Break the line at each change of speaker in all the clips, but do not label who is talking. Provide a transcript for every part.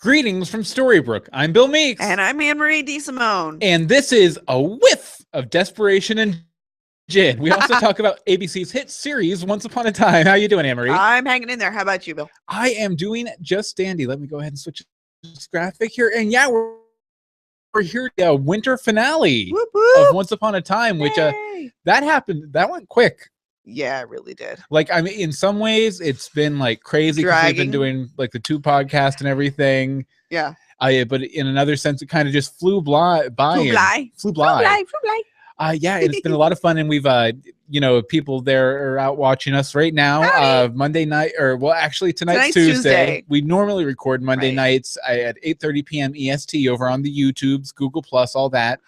Greetings from Storybrooke. I'm Bill Meeks.
And I'm Anne-Marie DeSimone.
And this is a whiff of desperation and gin. We also talk about ABC's hit series, Once Upon a Time. How you doing, Anne-Marie?
I'm hanging in there. How about you, Bill?
I am doing just dandy. Let me go ahead and switch this graphic here. And yeah, we're here the winter finale
Whoop, whoop.
of Once Upon a Time, which that happened. That went quick.
Yeah, it really did.
Like, I mean, in some ways, it's been like crazy because we've been doing like the 2 podcasts and everything.
Yeah.
But in another sense, it kind of just flew by. Flew by. Yeah, it's been a lot of fun, and we've people there are out watching us right now. Monday night, or well, actually tonight's Tuesday. We normally record Monday nights at 8:30 p.m. EST over on the YouTubes, Google Plus, all that.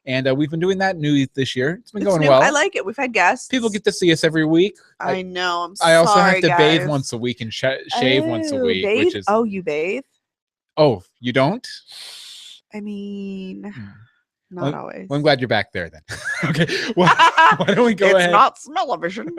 And we've been doing that new this year. It's been going well.
I like it. We've had guests.
People get to see us every week.
I know. I
also have to bathe once a week and shave once a week.
Bathe?
Which is
you bathe?
Oh, you don't?
I mean, not always.
Well, I'm glad you're back there then. Okay. Why don't we go ahead?
It's not smell-o-vision.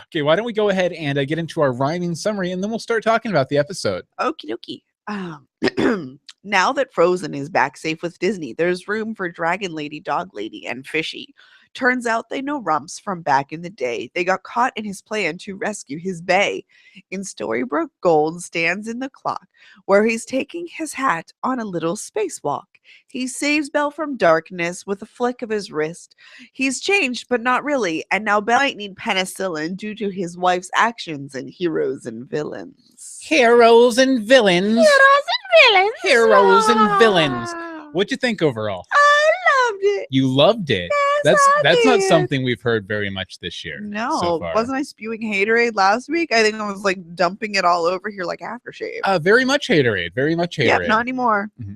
Okay, why don't we go ahead and get into our rhyming summary, and then we'll start talking about the episode.
Okie dokie. Now that Frozen is back safe with Disney, there's room for Dragon Lady, Dog Lady, and Fishy. Turns out they know Rumps from back in the day. They got caught in his plan to rescue his bae. In Storybrooke, Gold stands in the clock, where he's taking his hat on a little spacewalk. He saves Belle from darkness with a flick of his wrist. He's changed, but not really, and now Belle might need penicillin due to his wife's actions in Heroes and Villains.
Heroes and Villains.
Heroes and Villains.
Heroes and Villains. What'd you think overall?
I loved it.
You loved it.
Yes,
that's not something we've heard very much this year.
No,
so far.
Wasn't I spewing haterade last week? I think I was like dumping it all over here like aftershave.
Very much haterade. Very much haterade.
Yeah, not anymore. Mm-hmm.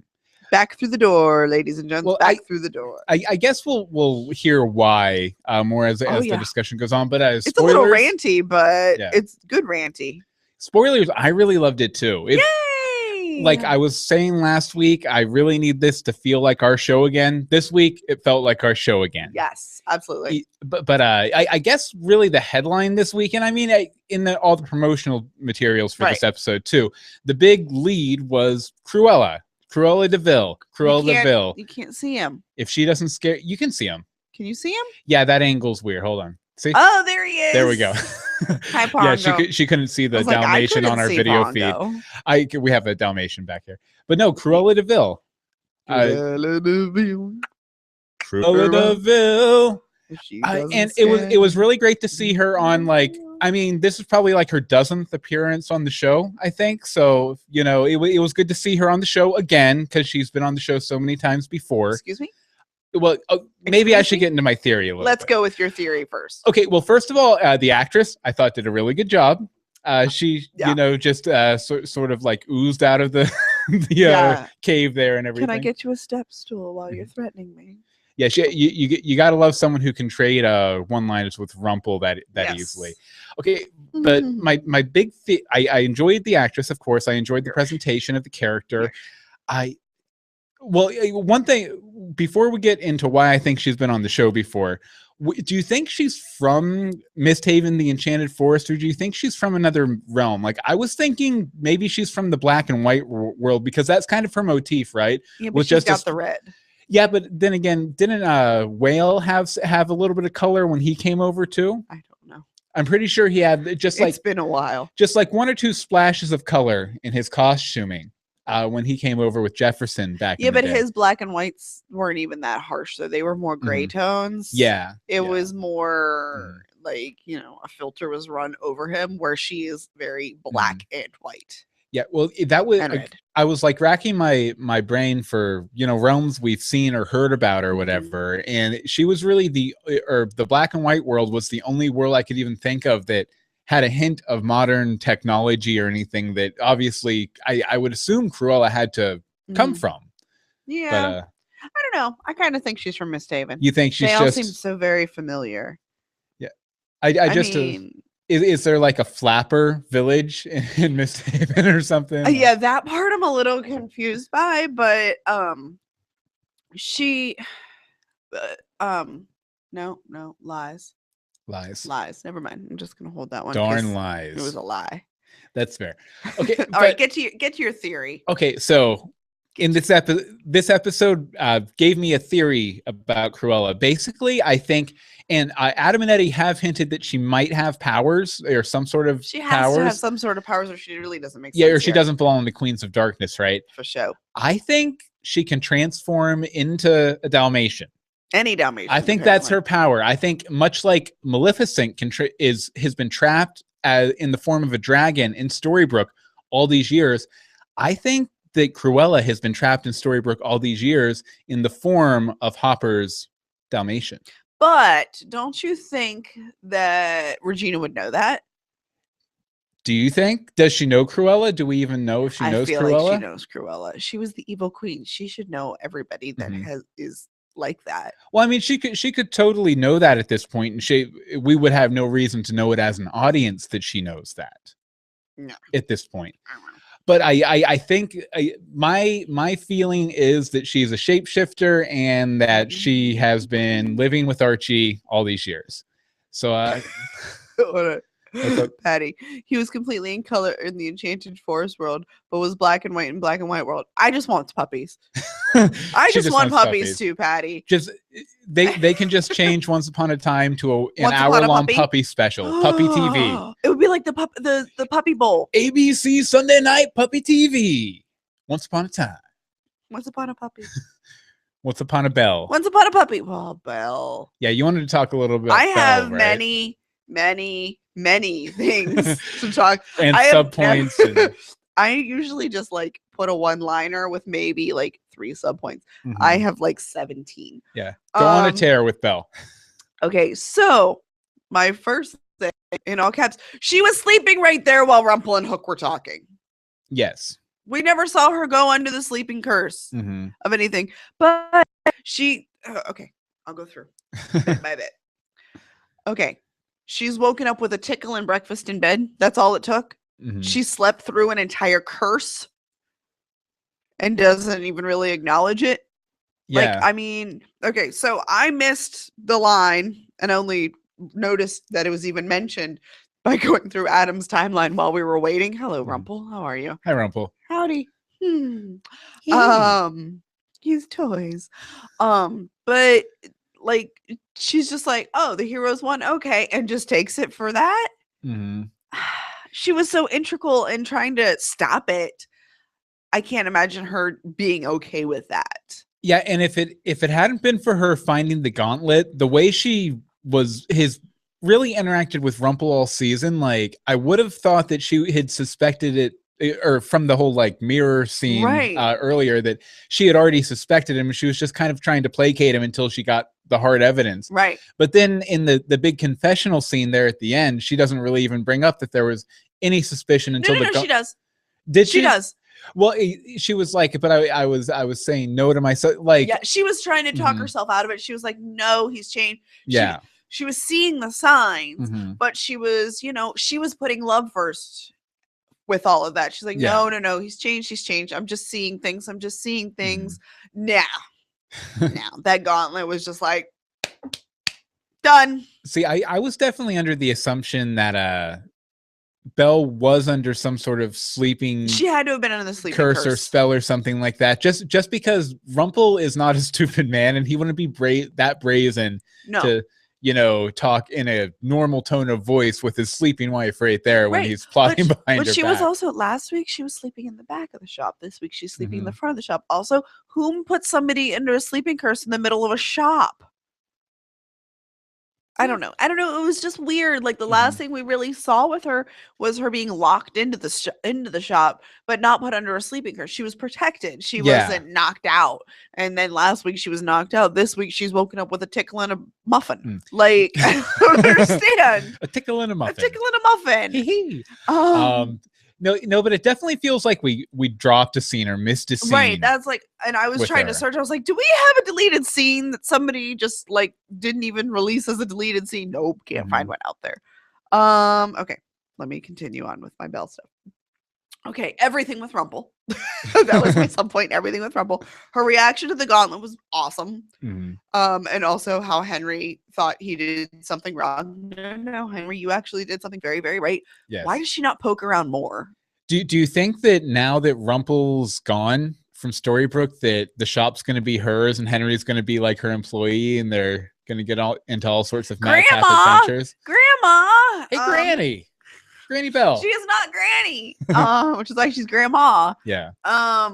Back through the door, ladies and gents. Back through the door.
I guess we'll hear why more as the discussion goes on. But
it's a little ranty, but it's good ranty.
Spoilers. I really loved it too.
Yay!
Like I was saying last week, I really need this to feel like our show again. This week, it felt like our show again.
Yes, absolutely.
But I guess really the headline this weekend, I mean, all the promotional materials for this episode too, the big lead was Cruella de Vil.
You can't see him.
If she doesn't scare, you can see him.
Can you see him?
Yeah, that angle's weird. Hold on. See?
Oh, there he is.
There we go.
Hi, Pongo.
Yeah, she couldn't see the Dalmatian on our video
Pongo.
feed. We have a Dalmatian back here, but no, Cruella de Vil. Cruella de Vil. And it was really great to see her on, like, I mean, this is probably like her 10th appearance on the show, I think. So, it was good to see her on the show again because she's been on the show so many times before.
Excuse me?
Well, maybe I should get into my theory a little
Let's
bit.
go with your theory first.
Okay, well, first of all, the actress, I thought, did a really good job. She, just sort of like oozed out of the cave there and everything.
Can I get you a step stool while you're threatening me?
Yeah, you got to love someone who can trade one-liners with Rumple that easily. Okay, but my big I enjoyed the actress, of course. I enjoyed the presentation of the character. One thing before we get into why I think she's been on the show before, do you think she's from Misthaven, the Enchanted Forest, or do you think she's from another realm? Like, I was thinking maybe she's from the Black and White world because that's kind of her motif, right?
Yeah, but she's got the red.
Yeah, but then again, didn't Whale have a little bit of color when he came over too?
I don't know.
I'm pretty sure he had it's
been a while.
Just like 1 or 2 splashes of color in his costuming. When he came over with Jefferson back in the day.
His black and whites weren't even that harsh, so they were more gray tones.
Yeah.
It was more like, a filter was run over him, where she is very black and white.
Yeah, well, that was I was like racking my brain for, realms we've seen or heard about or whatever, and she was really the Black and White world was the only world I could even think of that had a hint of modern technology or anything that obviously I would assume Cruella had to come from.
Yeah. But, I don't know. I kind of think she's from Misthaven.
You think she's
they all seem so very familiar.
Yeah. I mean, is there like a flapper village in Misthaven or something?
Yeah, that part I'm a little confused by, but she no, lies.
Lies.
Never mind. I'm just gonna hold that one.
Darn lies.
It was a lie.
That's fair. Okay.
All right, get to your theory.
Okay, so in this episode gave me a theory about Cruella. Basically, I think, and Adam and Eddie have hinted that she might have powers or some sort of
She has
powers.
to have some sort of powers, or she really doesn't make sense.
Yeah, or she doesn't belong in the Queens of Darkness, right?
For sure.
I think she can transform into a Dalmatian.
Any Dalmatian.
I think that's her power. I think much like Maleficent has been trapped in the form of a dragon in Storybrooke all these years. I think that Cruella has been trapped in Storybrooke all these years in the form of Hopper's Dalmatian.
But don't you think that Regina would know that?
Do you think? Does she know Cruella? Do we even know if she knows Cruella? I feel like
she knows Cruella. She was the evil queen. She should know everybody that is like that.
Well, I mean, she could totally know that at this point, and we would have no reason to know it as an audience that she knows that.
No.
At this point. But I think my feeling is that she's a shapeshifter and that she has been living with Archie all these years. So
Patty, he was completely in color in the Enchanted Forest world, but was black and white in Black and White world. I just want puppies. I just want puppies too, Patty.
Just they can just change Once Upon a Time to an hour-long puppy special, puppy TV.
It would be like the puppy bowl.
ABC Sunday night puppy TV. Once upon a time.
Once upon a puppy.
Once upon a bell.
Once upon a puppy. Well, Belle.
Yeah, you wanted to talk a little bit.
I have many things to talk.
And subpoints.
I usually just like put a one-liner with maybe like 3 subpoints. I have like 17.
Yeah. Go on a tear with Belle.
Okay, so my first thing in all caps, she was sleeping right there while Rumple and Hook were talking.
Yes.
We never saw her go under the sleeping curse of anything. But she okay, I'll go through bit by bit. Okay. She's woken up with a tickle and breakfast in bed. That's all it took. She slept through an entire curse and doesn't even really acknowledge it.
Yeah.
Like, I mean, okay, so I missed the line and only noticed that it was even mentioned by going through Adam's timeline while we were waiting. Hello, Rumple. How are you?
Hi, Rumple.
Howdy. Use toys. But like, she's just like, oh, the heroes won. Okay. And just takes it for that. She was so integral in trying to stop it. I can't imagine her being okay with that.
Yeah. And if it hadn't been for her finding the gauntlet, the way she really interacted with Rumple all season, like I would have thought that she had suspected it, or from the whole like mirror scene earlier, that she had already suspected him. She was just kind of trying to placate him until she got the hard evidence.
Right.
But then in the big confessional scene there at the end, she doesn't really even bring up that there was any suspicion until
she does.
Did she?
She does.
Well, she was like, but I was saying no to myself. Like,
yeah, she was trying to talk herself out of it. She was like, no, he's changed. She was seeing the signs, but she was, she was putting love first with all of that. She's like, no, he's changed. I'm just seeing things. Now that gauntlet was just like done.
See, I was definitely under the assumption that Belle was under some sort of sleeping.
She had to have been under the sleeping
curse or spell or something like that. Just because Rumple is not a stupid man, and he wouldn't be that brazen to talk in a normal tone of voice with his sleeping wife right there when he's plotting behind her back.
But she was also, last week she was sleeping in the back of the shop. This week she's sleeping in the front of the shop. Also, whom put somebody under a sleeping curse in the middle of a shop? I don't know. It was just weird. Like the last thing we really saw with her was her being locked into the shop, but not put under a sleeping curse. She was protected. She wasn't knocked out. And then last week she was knocked out. This week she's woken up with a tickle and a muffin. Like, I don't understand.
A tickle and a muffin. No, but it definitely feels like we dropped a scene or missed a scene.
Right. That's like, and I was trying to search. I was like, do we have a deleted scene that somebody just like didn't even release as a deleted scene? Nope. Can't find one out there. Okay. Let me continue on with my Belle stuff. Okay, everything with Rumple. That was my sub point. Everything with Rumple. Her reaction to the gauntlet was awesome. And also how Henry thought he did something wrong. No, Henry, you actually did something very, very right.
Yes.
Why does she not poke around more?
Do you think that now that Rumple's gone from Storybrooke, that the shop's going to be hers and Henry's going to be like her employee, and they're going to get into all sorts of madcap adventures?
Grandma!
Hey, Granny! Granny Bell.
She is not Granny, which is like she's Grandma.
Yeah.
I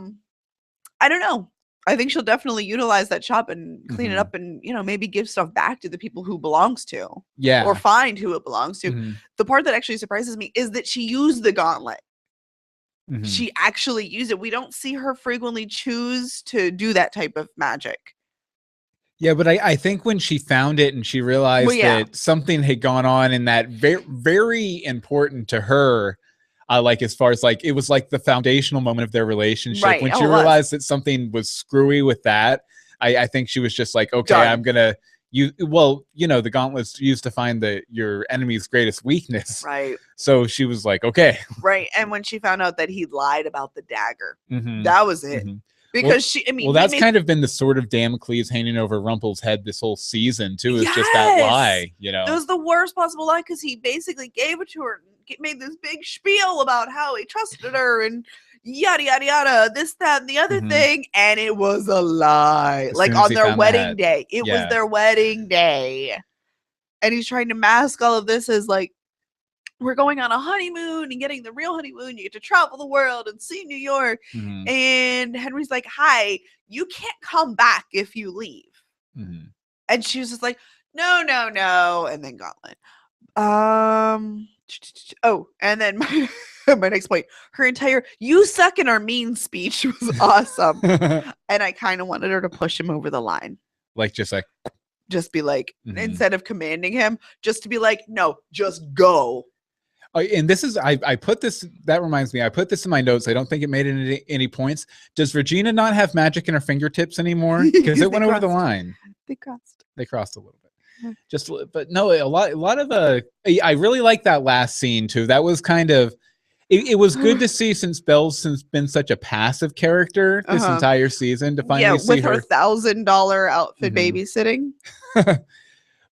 don't know. I think she'll definitely utilize that shop and clean it up, and maybe give stuff back to the people who belongs to.
Yeah.
Or find who it belongs to. The part that actually surprises me is that she used the gauntlet. She actually used it. We don't see her frequently choose to do that type of magic.
Yeah, but I think when she found it and she realized that something had gone on, and that very, very important to her, like as far as like, it was like the foundational moment of their relationship. Right. When she realized that something was screwy with that, I think she was just like, okay, I'm going to, the gauntlet's used to find your enemy's greatest weakness.
Right.
So she was like, okay.
Right. And when she found out that he lied about the dagger, that was it. Because
that's kind of been the sword of Damocles hanging over Rumple's head this whole season too. Is just that lie, It
was the worst possible lie, because he basically gave it to her, and made this big spiel about how he trusted her and yada yada yada, this, that, and the other thing, and it was a lie. Like on their wedding day, it was their wedding day, and he's trying to mask all of this as like, we're going on a honeymoon and getting the real honeymoon. You get to travel the world and see New York. And Henry's like, hi, you can't come back if you leave. And she was just like, no. And then gauntlet. And then my next point, her entire "you suck and are mean" speech was awesome. And I kind of wanted her to push him over the line. Just be like, instead of commanding him, just to be like, no, just go.
And this is, I put this, that reminds me, I put this in my notes. I don't think it made any points. Does Regina not have magic in her fingertips anymore? Because it went over the line.
They crossed
a little bit. But no, a lot of, I really like that last scene too. That was kind of, it was good to see, since Belle's been such a passive character this entire season, to finally see
with her $1,000 outfit babysitting.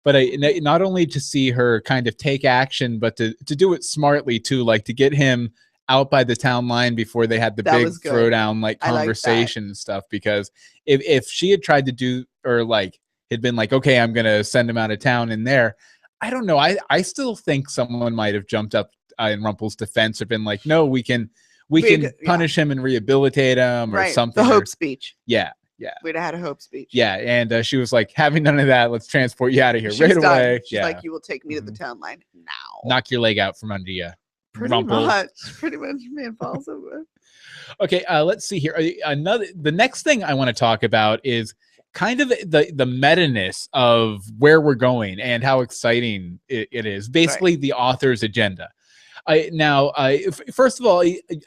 But not only to see her kind of take action, but to do it smartly too, like to get him out by the town line before they had the big throwdown, like conversation and stuff. Because if she had tried to do, or like had been like, okay, I'm gonna send him out of town in there, I don't know. I still think someone might have jumped up in Rumple's defense or been like, no, we can punish him and rehabilitate him or something.
The hope speech.
Yeah.
We'd have had a hope speech.
Yeah, and she was like, having none of that, let's transport you out of here right away.
She's like, you will take me to the town line now.
Knock your leg out from under you.
Pretty much, man falls over.
Okay, let's see here. The next thing I want to talk about is kind of the meta-ness of where we're going and how exciting it is. Basically, the author's agenda. First of all,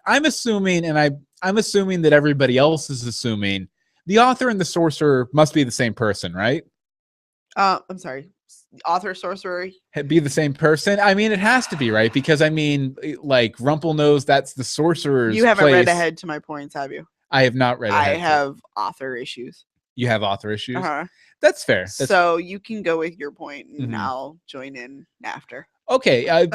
I'm assuming, and I'm assuming that everybody else is assuming, the author and the sorcerer must be the same person, right?
I'm sorry. Author, sorcerer?
Be the same person? I mean, it has to be, right? Because, I mean, like, Rumple knows that's the sorcerer's
You haven't read ahead to my points, have you?
I have not read ahead.
I have author issues.
You have author issues? That's fair.
So you can go with your point, and I'll join in after.
Okay,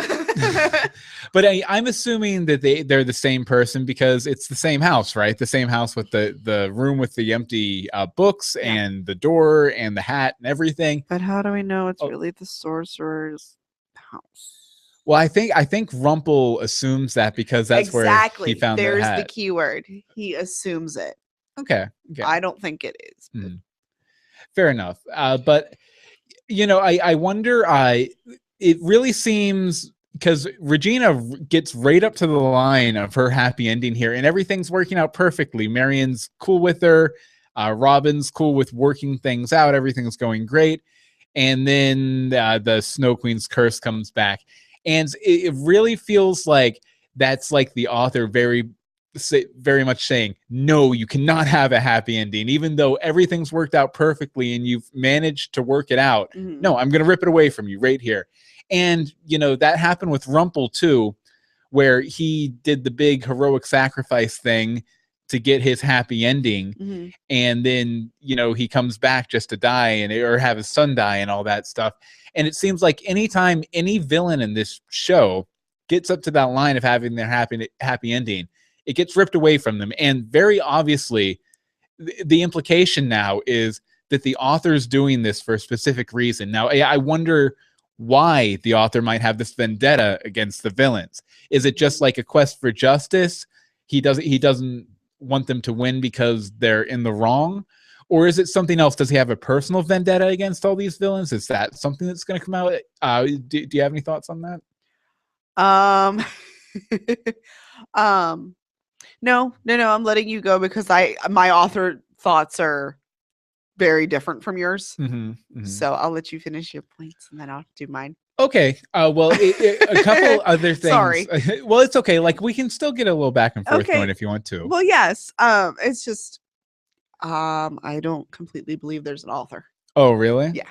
but I'm assuming that they're the same person because it's the same house, right? The same house with the room with the empty books and the door and the hat and everything.
But how do we know it's really the sorcerer's house?
Well, I think Rumple assumes that because that's where he found
There's
the hat.
The key word. He assumes it.
Okay.
I don't think it is.
Fair enough. But I wonder. It really seems, because Regina gets right up to the line of her happy ending here, and everything's working out perfectly. Marion's cool with her. Robin's cool with working things out. Everything's going great. And then the Snow Queen's curse comes back. And it really feels like that's like the author very much saying, no, you cannot have a happy ending, even though everything's worked out perfectly and you've managed to work it out. No, I'm going to rip it away from you right here. And, that happened with Rumple too, where he did the big heroic sacrifice thing to get his happy ending. And then, you know, he comes back just to die or have his son die and all that stuff. And it seems like anytime any villain in this show gets up to that line of having their happy ending, it gets ripped away from them. And very obviously, the implication now is that the author's doing this for a specific reason. Now, I wonder why the author might have this vendetta against the villains. Is it just like a quest for justice? He doesn't want them to win because they're in the wrong? Or is it something else? Does he have a personal vendetta against all these villains? Is that something that's going to come out? Do you have any thoughts on that?
No, I'm letting you go because my author thoughts are very different from yours. So I'll let you finish your points and then I'll do mine.
Okay. Well, a couple other things.
Sorry.
Well, it's okay. Like, we can still get a little back and forth going if you want to.
Well, yes. It's just, I don't completely believe there's an author.
Oh, really?
Yeah.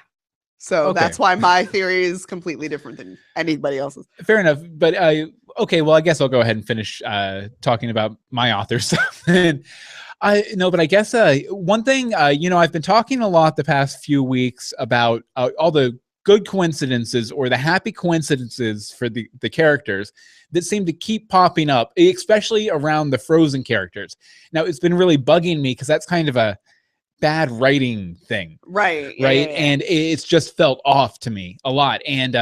So that's why my theory is completely different than anybody else's.
Fair enough. But okay. Well, I guess I'll go ahead and finish talking about my author stuff. But I guess one thing, you know, I've been talking a lot the past few weeks about all the good coincidences or the happy coincidences for the characters that seem to keep popping up, especially around the Frozen characters. Now, it's been really bugging me because that's kind of a bad writing thing.
Right.
Yeah. And it's just felt off to me a lot. And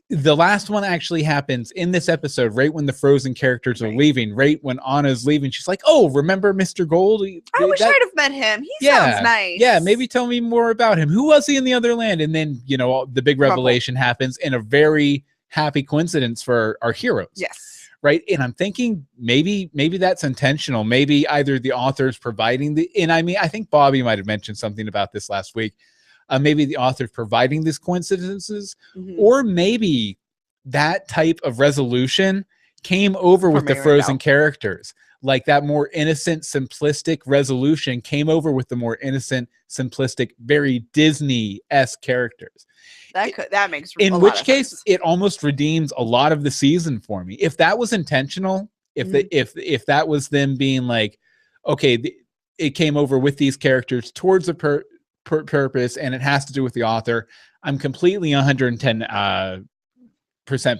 the last one actually happens in this episode, right when the Frozen characters are leaving, right when Anna's leaving. She's like, oh, remember Mr. Gold?
I wish I'd have met him. He sounds nice.
Yeah, maybe tell me more about him. Who was he in the other land? And then, you know, the big revelation happens in a very happy coincidence for our heroes.
Yes.
Right. And I'm thinking maybe that's intentional. Maybe either the author's providing and I mean, I think Bobby might have mentioned something about this last week. Maybe the author's providing these coincidences, or maybe that type of resolution came over with the Frozen characters. Like that more innocent, simplistic resolution came over with the more innocent, simplistic, very Disney-esque characters.
That makes
in which case it almost redeems a lot of the season for me. If that was intentional, if that was them being like, okay, it came over with these characters towards a purpose and it has to do with the author, I'm completely 110%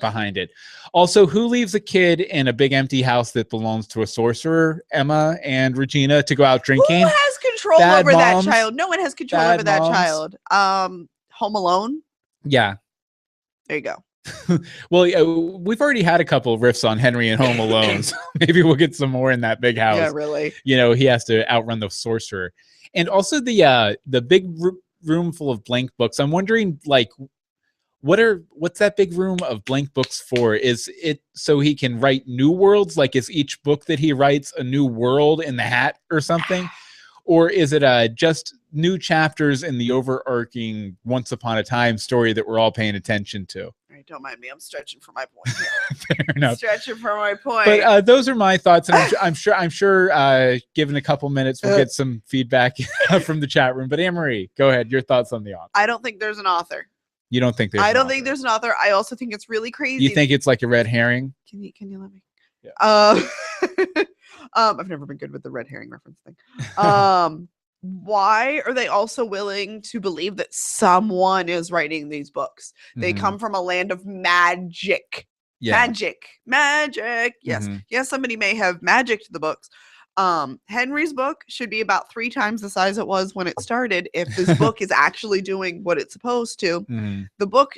behind it. Also, who leaves a kid in a big empty house that belongs to a sorcerer, Emma and Regina, to go out drinking?
Who has control over that child? No one has control over that child. Home Alone?
Yeah.
There you go.
Well, we've already had a couple of riffs on Henry and Home Alone, so maybe we'll get some more in that big house.
Yeah, really.
You know, he has to outrun the sorcerer. And also the big room full of blank books. I'm wondering, like, what's that big room of blank books for? Is it so he can write new worlds? Like, is each book that he writes a new world in the hat or something? Or is it just new chapters in the overarching Once Upon a Time story that we're all paying attention to?
Right, don't mind me. I'm stretching for my point here.
Fair enough.
Stretching for my point.
But those are my thoughts, and I'm sure. Given a couple minutes, we'll get some feedback from the chat room. But Anne-Marie, go ahead. Your thoughts on the author?
I don't think there's an authher.
You don't think there's?
I don't think there's an author. I also think it's really crazy.
You think it's like a red herring?
Can you let me?
Yeah.
I've never been good with the red herring reference thing. Why are they also willing to believe that someone is writing these books? They come from a land of magic. Yeah. Magic. Yes. Yes, somebody may have magicked the books. Henry's book should be about 3 times the size it was when it started if this book is actually doing what it's supposed to. The book,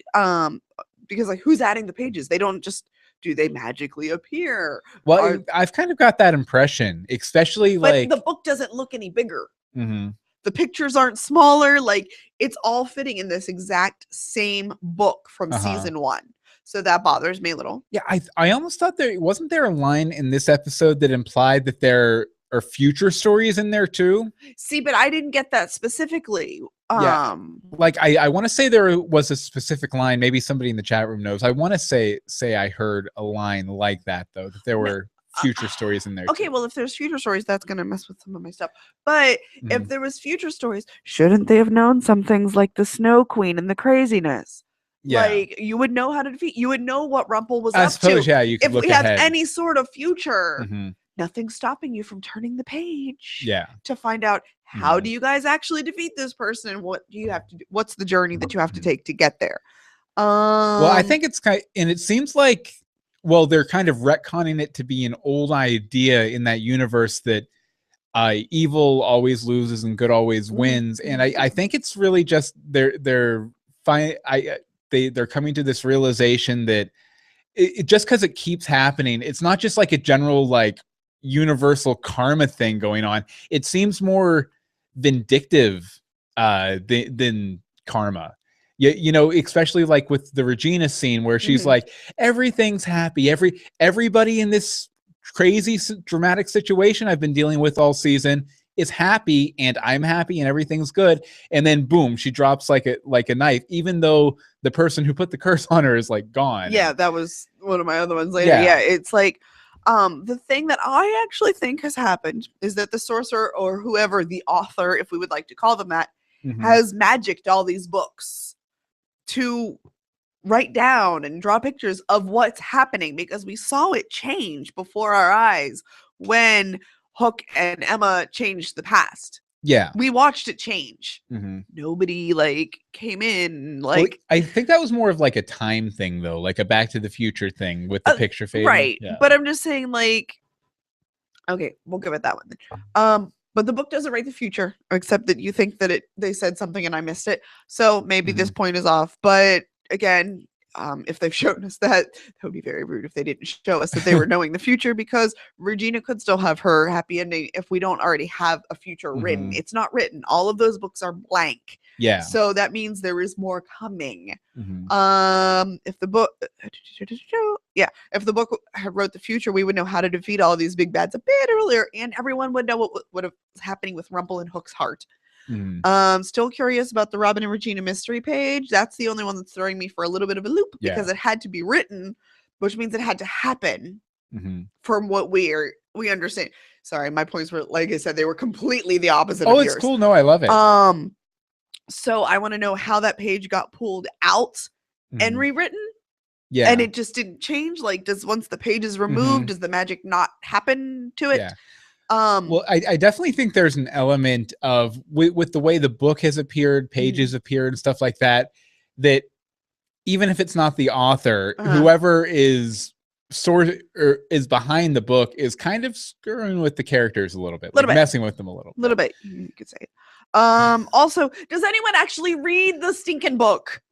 because like who's adding the pages? They don't just do they magically appear?
Well, I've kind of got that impression, especially
but the book doesn't look any bigger. The pictures aren't smaller. Like it's all fitting in this exact same book from season 1. So that bothers me a little.
Yeah, I almost thought wasn't there a line in this episode that implied that there are future stories in there too?
See, but I didn't get that specifically.
Like I want to say there was a specific line. Maybe somebody in the chat room knows. I want to say I heard a line like that though, that there were future stories in there.
Okay, well, if there's future stories, that's going to mess with some of my stuff. But if there was future stories, shouldn't they have known some things like the Snow Queen and the craziness?
Yeah.
Like, you would know how to defeat. You would know what Rumple was
I
up
suppose,
to.
yeah, you could
if
look
we
ahead.
have any sort of future.
Mm-hmm.
Nothing's stopping you from turning the page.
Yeah.
To find out how do you guys actually defeat this person, and what do you have to do? What's the journey that you have to take to get there?
Well, I think it's kind of, and it seems like, well, they're kind of retconning it to be an old idea in that universe that evil always loses and good always wins. And I think it's really just they're coming to this realization that just because it keeps happening, it's not just like a general like universal karma thing going on. It seems more vindictive than karma. You know, especially like with the Regina scene where she's like, everything's happy. Everybody in this crazy dramatic situation I've been dealing with all season is happy, and I'm happy, and everything's good. And then boom, she drops like a knife, even though the person who put the curse on her is like gone.
Yeah, that was one of my other ones later. Yeah, it's like the thing that I actually think has happened is that the sorcerer, or whoever, the author, if we would like to call them that, has magicked all these books to write down and draw pictures of what's happening, because we saw it change before our eyes when Hook and Emma changed the past.
Yeah,
we watched it change. Nobody like came in like.
Well, I think that was more of like a time thing, though, like a Back to the Future thing with the picture fading.
Right, but I'm just saying, like, okay, we'll give it that one then. But the book doesn't write the future, except that you think that they said something and I missed it. So maybe this point is off. But again, if they've shown us that would be very rude if they didn't show us that they were knowing the future, because Regina could still have her happy ending if we don't already have a future written. It's not written. All of those books are blank.
Yeah.
So that means there is more coming. If the book, if the book wrote the future, we would know how to defeat all of these big bads a bit earlier, and everyone would know what was happening with Rumple and Hook's heart. Still curious about the Robin and Regina mystery page. That's the only one that's throwing me for a little bit of a loop, because it had to be written, which means it had to happen from what we understand. Sorry, my points were, like I said, they were completely the opposite of yours.
It's cool. No, I love it.
So I want to know how that page got pulled out and rewritten.
Yeah.
And it just didn't change. Like, once the page is removed, does the magic not happen to it?
Yeah. Well, I definitely think there's an element of with the way the book has appeared, pages appeared, and stuff like that, that even if it's not the author, whoever is is behind the book is kind of screwing with the characters a little bit, messing with them a little bit.
You could say it. Also, does anyone actually read the stinking book?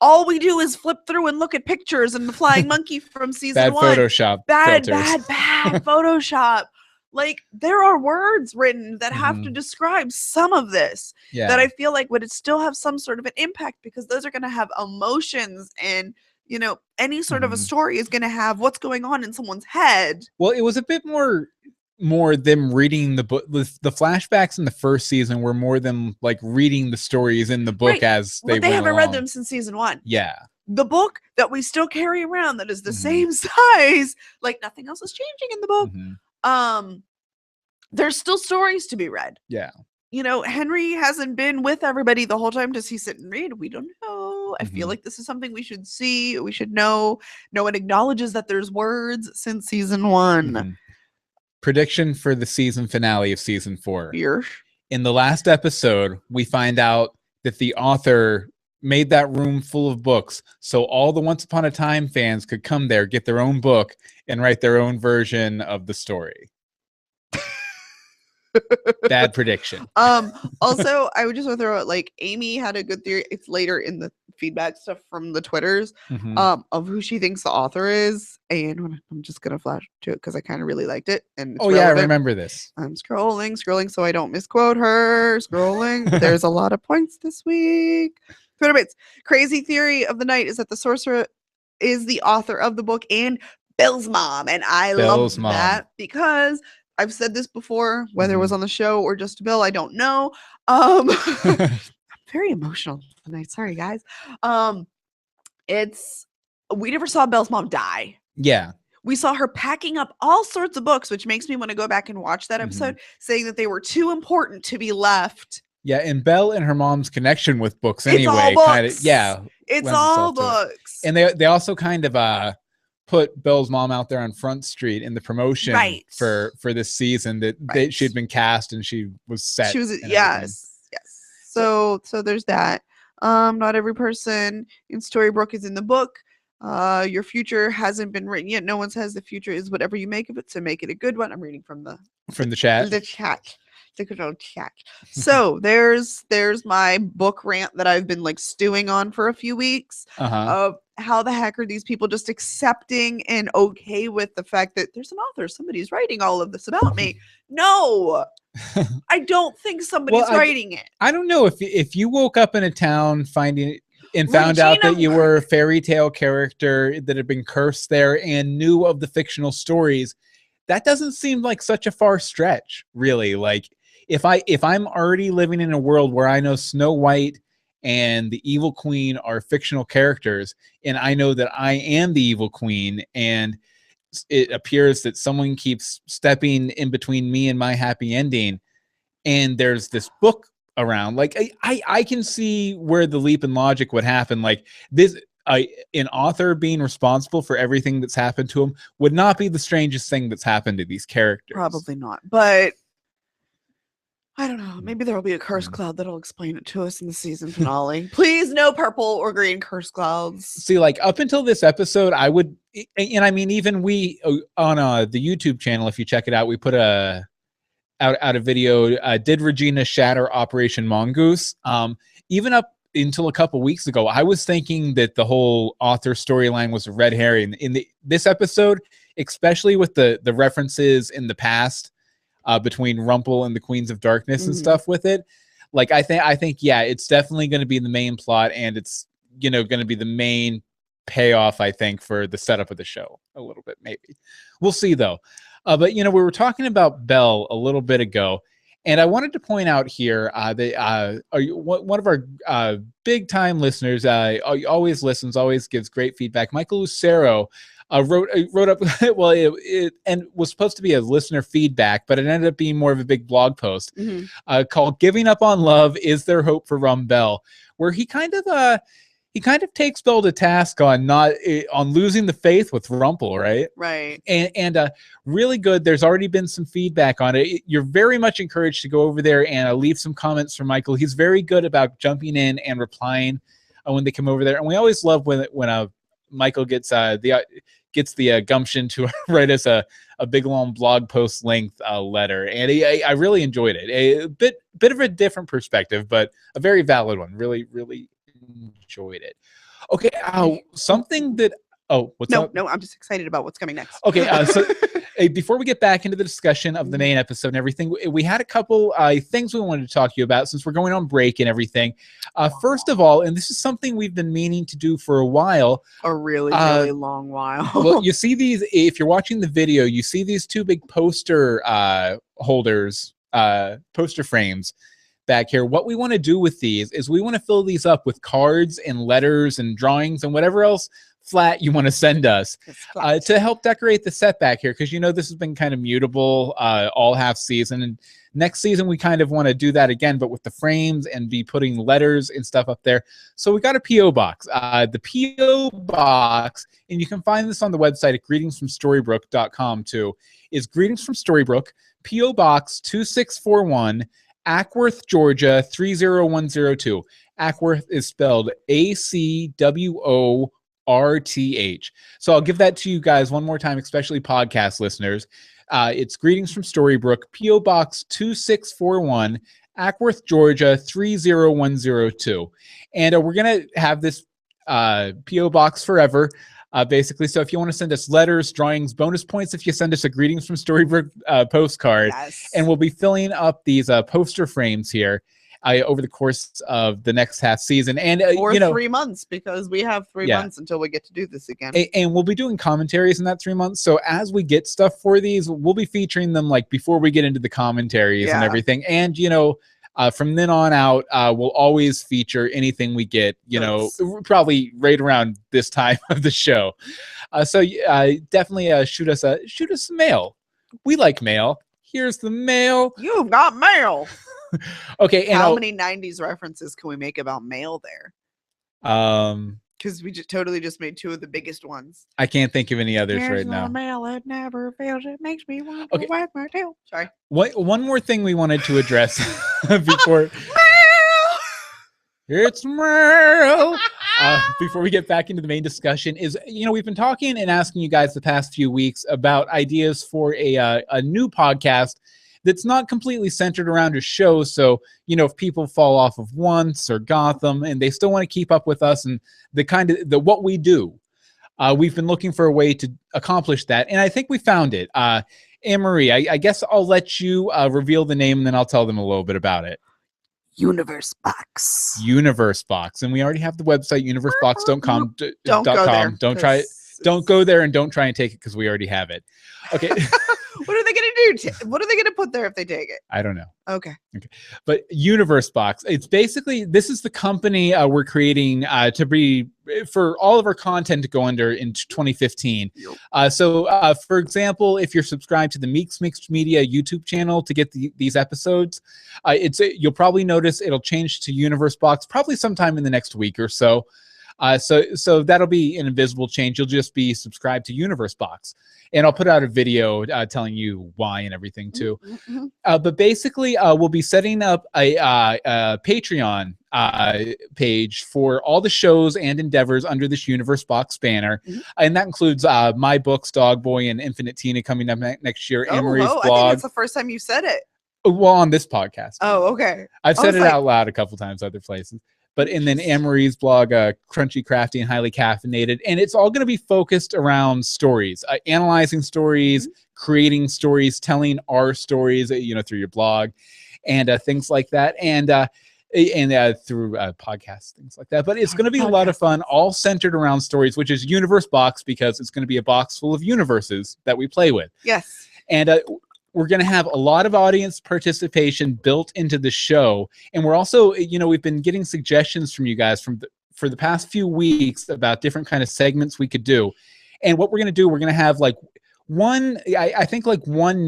All we do is flip through and look at pictures and the flying monkey from season 1.
Photoshop
bad
filters.
bad Photoshop. Like, there are words written that have to describe some of this that I feel like would still have some sort of an impact, because those are going to have emotions, and you know, any sort of a story is going to have what's going on in someone's head.
Well, it was a bit more them reading the book. The flashbacks in the first season were more them like reading the stories in the book as they
haven't read them since season 1.
Yeah.
The book that we still carry around that is the same size, like nothing else is changing in the book. There's still stories to be read.
Yeah.
You know, Henry hasn't been with everybody the whole time. Does he sit and read? We don't know. I feel like this is something we should see. We should know. No one acknowledges that there's words since season 1.
Prediction for the season finale of season 4.
Fierce.
In the last episode, we find out that the author made that room full of books so all the Once Upon a Time fans could come there, get their own book, and write their own version of the story. Bad prediction.
Also, I would just want to throw out, like, Amy had a good theory. It's later in the feedback stuff from the Twitters of who she thinks the author is, and I'm just gonna flash to it because I kind of really liked it. And it's
relevant. I remember this.
I'm scrolling so I don't misquote her. There's a lot of points this week. Twitter bits. Crazy theory of the night is that the sorcerer is the author of the book and Bill's mom, and I love that, because I've said this before, whether it was on the show or just Bill, I don't know. I'm very emotional tonight. Sorry, guys. We never saw Belle's mom die.
Yeah.
We saw her packing up all sorts of books, which makes me want to go back and watch that episode, saying that they were too important to be left.
Yeah, and Belle and her mom's connection with books anyway. Kind of, yeah.
It's all books.
And they also kind of put Belle's mom out there on Front Street in the promotion for this season that she'd been cast and she was set.
She was yes. So there's that. Not every person in Storybrooke is in the book. Your future hasn't been written yet. No one says the future is whatever you make of it, so make it a good one. I'm reading from the
chat.
The good old chat. So there's my book rant that I've been like stewing on for a few weeks. Of how the heck are these people just accepting and okay with the fact that there's an author, somebody's writing all of this about me? No, I don't think somebody's writing it.
I don't know if you woke up in a town finding and found out that you were a fairy tale character that had been cursed there and knew of the fictional stories. That doesn't seem like such a far stretch, really. Like if I'm already living in a world where I know Snow White and the Evil Queen are fictional characters, and I know that I am the Evil Queen, and it appears that someone keeps stepping in between me and my happy ending, and there's this book around, like I can see where the leap in logic would happen. Like this, an author being responsible for everything that's happened to him would not be the strangest thing that's happened to these characters.
Probably not, but I don't know. Maybe there will be a curse cloud that'll explain it to us in the season finale. Please, no purple or green curse clouds.
See, like up until this episode, I would, and I mean, even we on the YouTube channel, if you check it out, we put out a video. Did Regina shatter Operation Mongoose? Even up until a couple weeks ago, I was thinking that the whole author storyline was a red herring. In this episode, especially with the references in the past. Between Rumple and the Queens of Darkness and stuff with it, like I think yeah, it's definitely going to be the main plot, and it's going to be the main payoff, I think, for the setup of the show a little bit. Maybe we'll see though. But we were talking about Belle a little bit ago, and I wanted to point out here that one of our big time listeners, always listens, always gives great feedback, Michael Lucero. Wrote up well, it and was supposed to be a listener feedback, but it ended up being more of a big blog post called "Giving Up on Love, Is There Hope for Belle?" where he kind of takes Belle to task on losing the faith with Rumple, right? And really good. There's already been some feedback on it. You're very much encouraged to go over there and leave some comments for Michael. He's very good about jumping in and replying when they come over there, and we always love when Michael gets the gumption to write us a big long blog post length letter, and I really enjoyed it. A bit of a different perspective, but a very valid one. Really enjoyed it. Okay, something that what's up?
No, I'm just excited about what's coming next.
Okay, so before we get back into the discussion of the main episode and everything, we had a couple things we wanted to talk to you about since we're going on break and everything. First of all, and this is something we've been meaning to do for a while.
A really long while.
Well, you see these, if you're watching the video, you see these two big poster holders, poster frames back here. What we want to do with these is we want to fill these up with cards and letters and drawings and whatever else flat you want to send us to help decorate the set back here, because this has been kind of mutable all half season, and next season we kind of want to do that again, but with the frames and be putting letters and stuff up there. So we got a PO box. The PO box, and you can find this on the website at greetingsfromstorybrooke.com too, is Greetings from Storybrooke, PO Box 2641, Ackworth, Georgia 30102. Ackworth is spelled ACWORTH. So I'll give that to you guys one more time, especially podcast listeners. It's Greetings from Storybrooke, P.O. Box 2641, Ackworth, Georgia 30102. And we're going to have this P.O. Box forever, basically. So if you want to send us letters, drawings, bonus points if you send us a Greetings from Storybrooke postcard.
Yes.
And we'll be filling up these poster frames here over the course of the next half season, and
or 3 months, because we have 3 months until we get to do this again.
And we'll be doing commentaries in that 3 months. So as we get stuff for these, we'll be featuring them like before we get into the commentaries and everything. And from then on out, we'll always feature anything we get. Probably right around this time of the show. So definitely shoot us some mail. We like mail. Here's the mail.
You've got mail.
Okay, and
how many 90s references can we make about mail there? Because we totally just made two of the biggest ones.
I can't think of any others right now.
Mail, it never fails. It makes me want to wag my tail. Sorry.
One more thing we wanted to address before. It's mail. Before we get back into the main discussion is, we've been talking and asking you guys the past few weeks about ideas for a new podcast that's not completely centered around a show. So, if people fall off of Once or Gotham and they still want to keep up with us and what we do, we've been looking for a way to accomplish that. And I think we found it. Anne-Marie, I guess I'll let you reveal the name and then I'll tell them a little bit about it.
Universe Box.
Universe Box. And we already have the website, universebox.com.
Don't go there.
Don't go there and don't try and take it because we already have it. Okay.
What are they going to do? What are they going to put there if they take it?
I don't know.
Okay.
But Universe Box, it's basically, this is the company we're creating to be for all of our content to go under in 2015. Yep. So for example, if you're subscribed to the Meeks Mixed Media YouTube channel to get these episodes, you'll probably notice it'll change to Universe Box probably sometime in the next week or so. So that'll be an invisible change. You'll just be subscribed to Universe Box. And I'll put out a video telling you why and everything too. Mm-hmm. But basically, we'll be setting up a Patreon page for all the shows and endeavors under this Universe Box banner. Mm-hmm. And that includes my books, Dog Boy and Infinite Tina, coming up next year. Anne-Marie's blog.
I think that's the first time you said it.
Well, on this podcast.
Oh, okay.
I've said it out loud a couple times other places. And then Anne-Marie's blog, Crunchy, Crafty, and Highly Caffeinated. And it's all going to be focused around stories, analyzing stories, creating stories, telling our stories, through your blog and things like that. And through podcasts, things like that. But it's going to be a lot of fun, all centered around stories, which is Universe Box, because it's going to be a box full of universes that we play with.
Yes.
And we're going to have a lot of audience participation built into the show. And we're also, we've been getting suggestions from you guys for the past few weeks about different kind of segments we could do. And what we're going to do, we're going to have one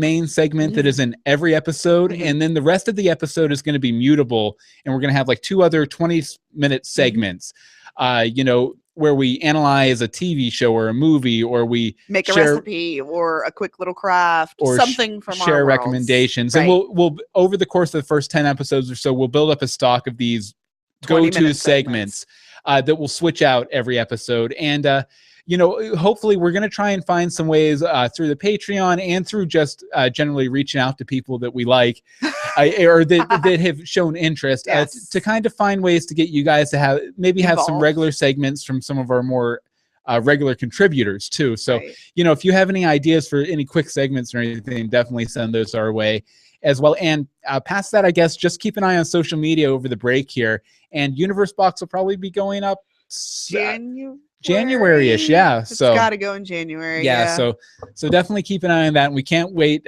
main segment that is in every episode. Mm-hmm. And then the rest of the episode is going to be mutable. And we're going to have two other 20-minute segments, where we analyze a TV show or a movie, or we
make a recipe or a quick little craft or something from our
share recommendations. Right. And we'll over the course of the first 10 episodes or so, we'll build up a stock of these go-to segments that will switch out every episode. And hopefully we're going to try and find some ways through the Patreon and through just generally reaching out to people that we like or that have shown interest to kind of find ways to get you guys to have some regular segments from some of our more regular contributors too. So, if you have any ideas for any quick segments or anything, definitely send those our way as well. And past that, I guess, just keep an eye on social media over the break here. And Universe Box will probably be going up January-ish, yeah.
It's got to go in January.
Yeah, so definitely keep an eye on that. And we can't wait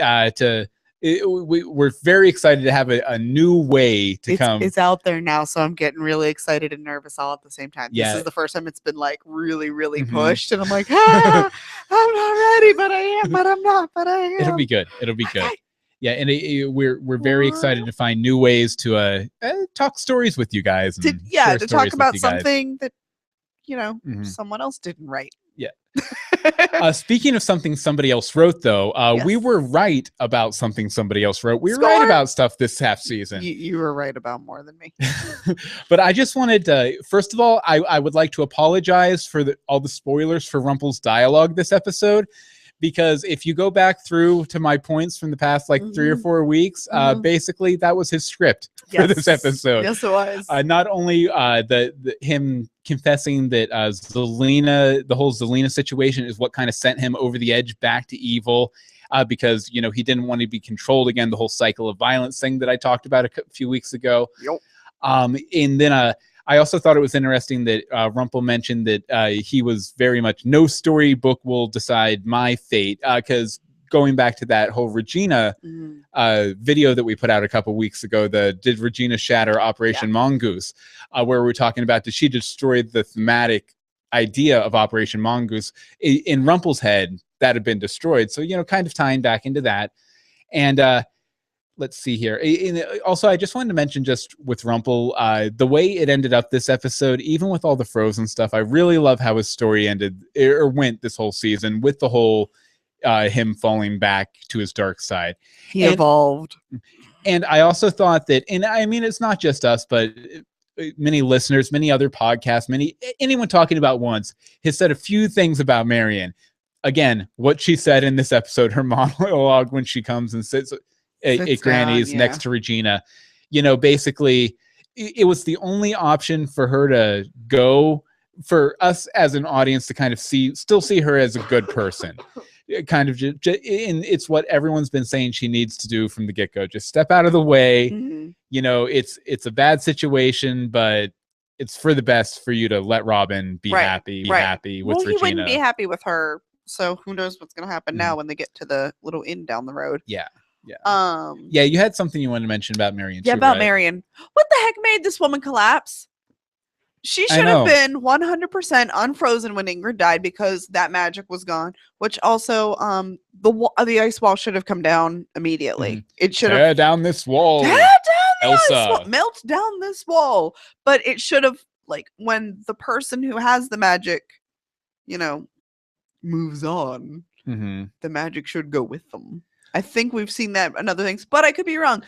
we're very excited to have a new way to come.
It's out there now, so I'm getting really excited and nervous all at the same time. Yeah. This is the first time it's been really, really pushed, and I'm like, I'm not ready, but I am, but I'm not, but I am.
It'll be good. Yeah, and we're very excited to find new ways to talk stories with you guys. And
to talk about something that someone else didn't write.
Yeah. Speaking of something somebody else wrote, though, we were right about something somebody else wrote. We were right about stuff this half season.
You were right about more than me.
But I just wanted to, first of all, I would like to apologize for all the spoilers for Rumple's dialogue this episode. Because if you go back through to my points from the past 3 or 4 weeks, basically that was his script for this episode.
Yes, it was.
Not only him confessing that Zelena, the whole Zelena situation is what kind of sent him over the edge back to evil, because he didn't want to be controlled again. The whole cycle of violence thing that I talked about a few weeks ago.
Yep.
And then I also thought it was interesting that Rumple mentioned that he was very much no storybook will decide my fate, because going back to that whole Regina video that we put out a couple weeks ago, did Regina shatter Operation Mongoose, where we're talking about did she destroy the thematic idea of Operation Mongoose in Rumple's head that had been destroyed. So, kind of tying back into that. And let's see here. Also, I just wanted to mention, just with Rumple, the way it ended up this episode, even with all the Frozen stuff, I really love how his story ended or went this whole season with the whole him falling back to his dark side.
He evolved.
And I also thought that, and I mean, it's not just us, but many listeners, many other podcasts, anyone talking about once has said a few things about Marion. Again, what she said in this episode, her monologue when she comes and sits at Granny's next to Regina, basically it was the only option for her to go, for us as an audience to kind of still see her as a good person. Kind of and it's what everyone's been saying she needs to do from the get-go. Just step out of the way. Mm-hmm. It's a bad situation, but it's for the best for you to let Robin be happy with Regina.
He wouldn't be happy with her, so who knows what's going to happen now when they get to the little inn down the road.
Yeah. You had something you wanted to mention about Marion.
Yeah, about Marion. What the heck made this woman collapse? She should have been 100% unfrozen when Ingrid died, because that magic was gone. Which also, the ice wall should have come down immediately. It should have
tear down this wall.
Tear down the Elsa. Ice wall. Melt down this wall. But it should have, like, when the person who has the magic, moves on, the magic should go with them. I think we've seen that in other things, but I could be wrong.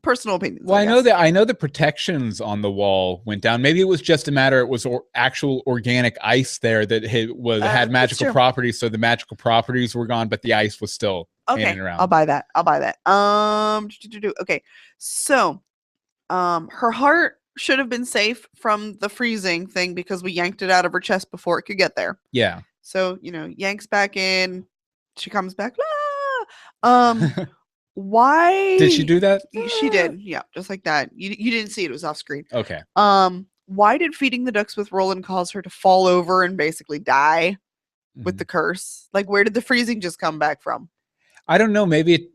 Personal opinions.
Well, I know the protections on the wall went down. Maybe it was just a matter. It was actual organic ice there that had magical properties, so the magical properties were gone, but the ice was still hanging around.
I'll buy that. Okay, so her heart should have been safe from the freezing thing because we yanked it out of her chest before it could get there.
Yeah.
So yanks back in. She comes back. Why
did she do that?
She did, yeah, just like that. You didn't see it; was off screen.
Okay.
Why did feeding the ducks with Roland cause her to fall over and basically die with the curse? Like, where did the freezing just come back from?
I don't know. Maybe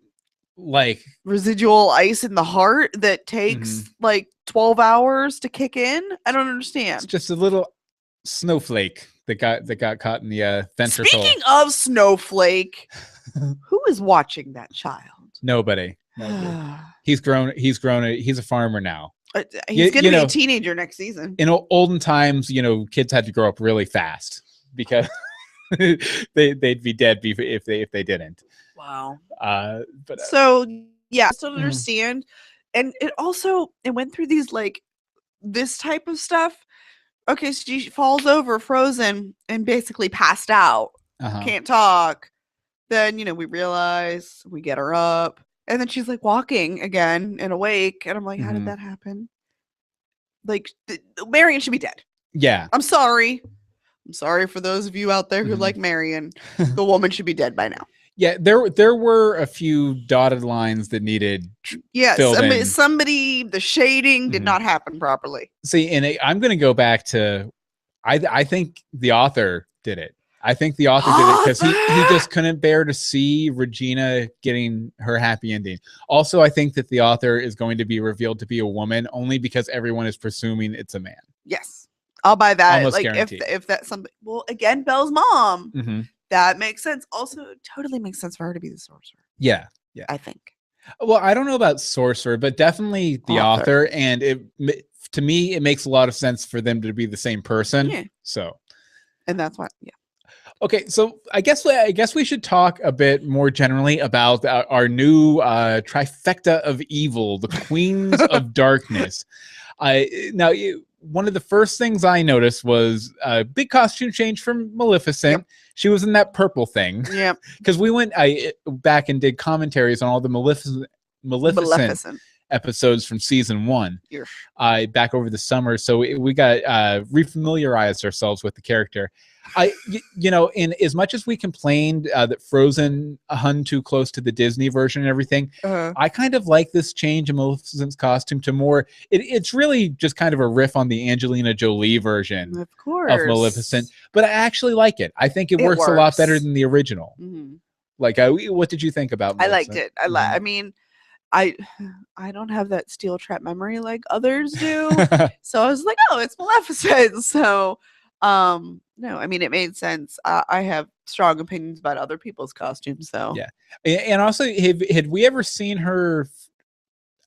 like
residual ice in the heart that takes like 12 hours to kick in. I don't understand.
It's just a little snowflake that got caught in the ventricle.
Speaking of snowflake, who is watching that child?
Nobody. He's grown. He's a farmer now.
He's going to be a teenager next season.
In olden times, kids had to grow up really fast because they'd be dead if they didn't.
Wow.
But
so yeah, I still don't understand. And it went through these this type of stuff. Okay, so she falls over, frozen, and basically passed out. Can't talk. Then, we realize, we get her up, and then she's walking again and awake. And I'm like, how did that happen? Marion should be dead.
Yeah.
I'm sorry. I'm sorry for those of you out there who like Marion. The woman should be dead by now.
Yeah, there were a few dotted lines that needed
somebody, the shading did not happen properly.
See, and I'm going to go back to, I think the author did it. I think the author did it because he just couldn't bear to see Regina getting her happy ending. Also, I think that the author is going to be revealed to be a woman only because everyone is presuming it's a man.
Yes, I'll buy that.
Almost guaranteed.
If that's somebody, well, again, Belle's mom. That makes sense. Also, it totally makes sense for her to be the sorcerer.
Yeah.
I think.
Well, I don't know about sorcerer, but definitely the author. And to me, it makes a lot of sense for them to be the same person. Yeah. So.
And that's why. Yeah.
Okay, so I guess we should talk a bit more generally about our new trifecta of evil, the Queens of Darkness. Now, one of the first things I noticed was a big costume change from Maleficent. Yep. She was in that purple thing. Yeah. Because we went back and did commentaries on all the Maleficent episodes from season 1 back over the summer. So we got refamiliarized ourselves with the character. In as much as we complained that Frozen hung too close to the Disney version and everything, I kind of like this change in Maleficent's costume to more. It's really just kind of a riff on the Angelina Jolie version of Maleficent, but I actually like it. I think it works a lot better than the original. What did you think about Maleficent?
I liked it. I mean, I don't have that steel trap memory like others do, so I was like, oh, it's Maleficent. So no, I mean, it made sense. I have strong opinions about other people's costumes, though.
Yeah, and also, had we ever seen her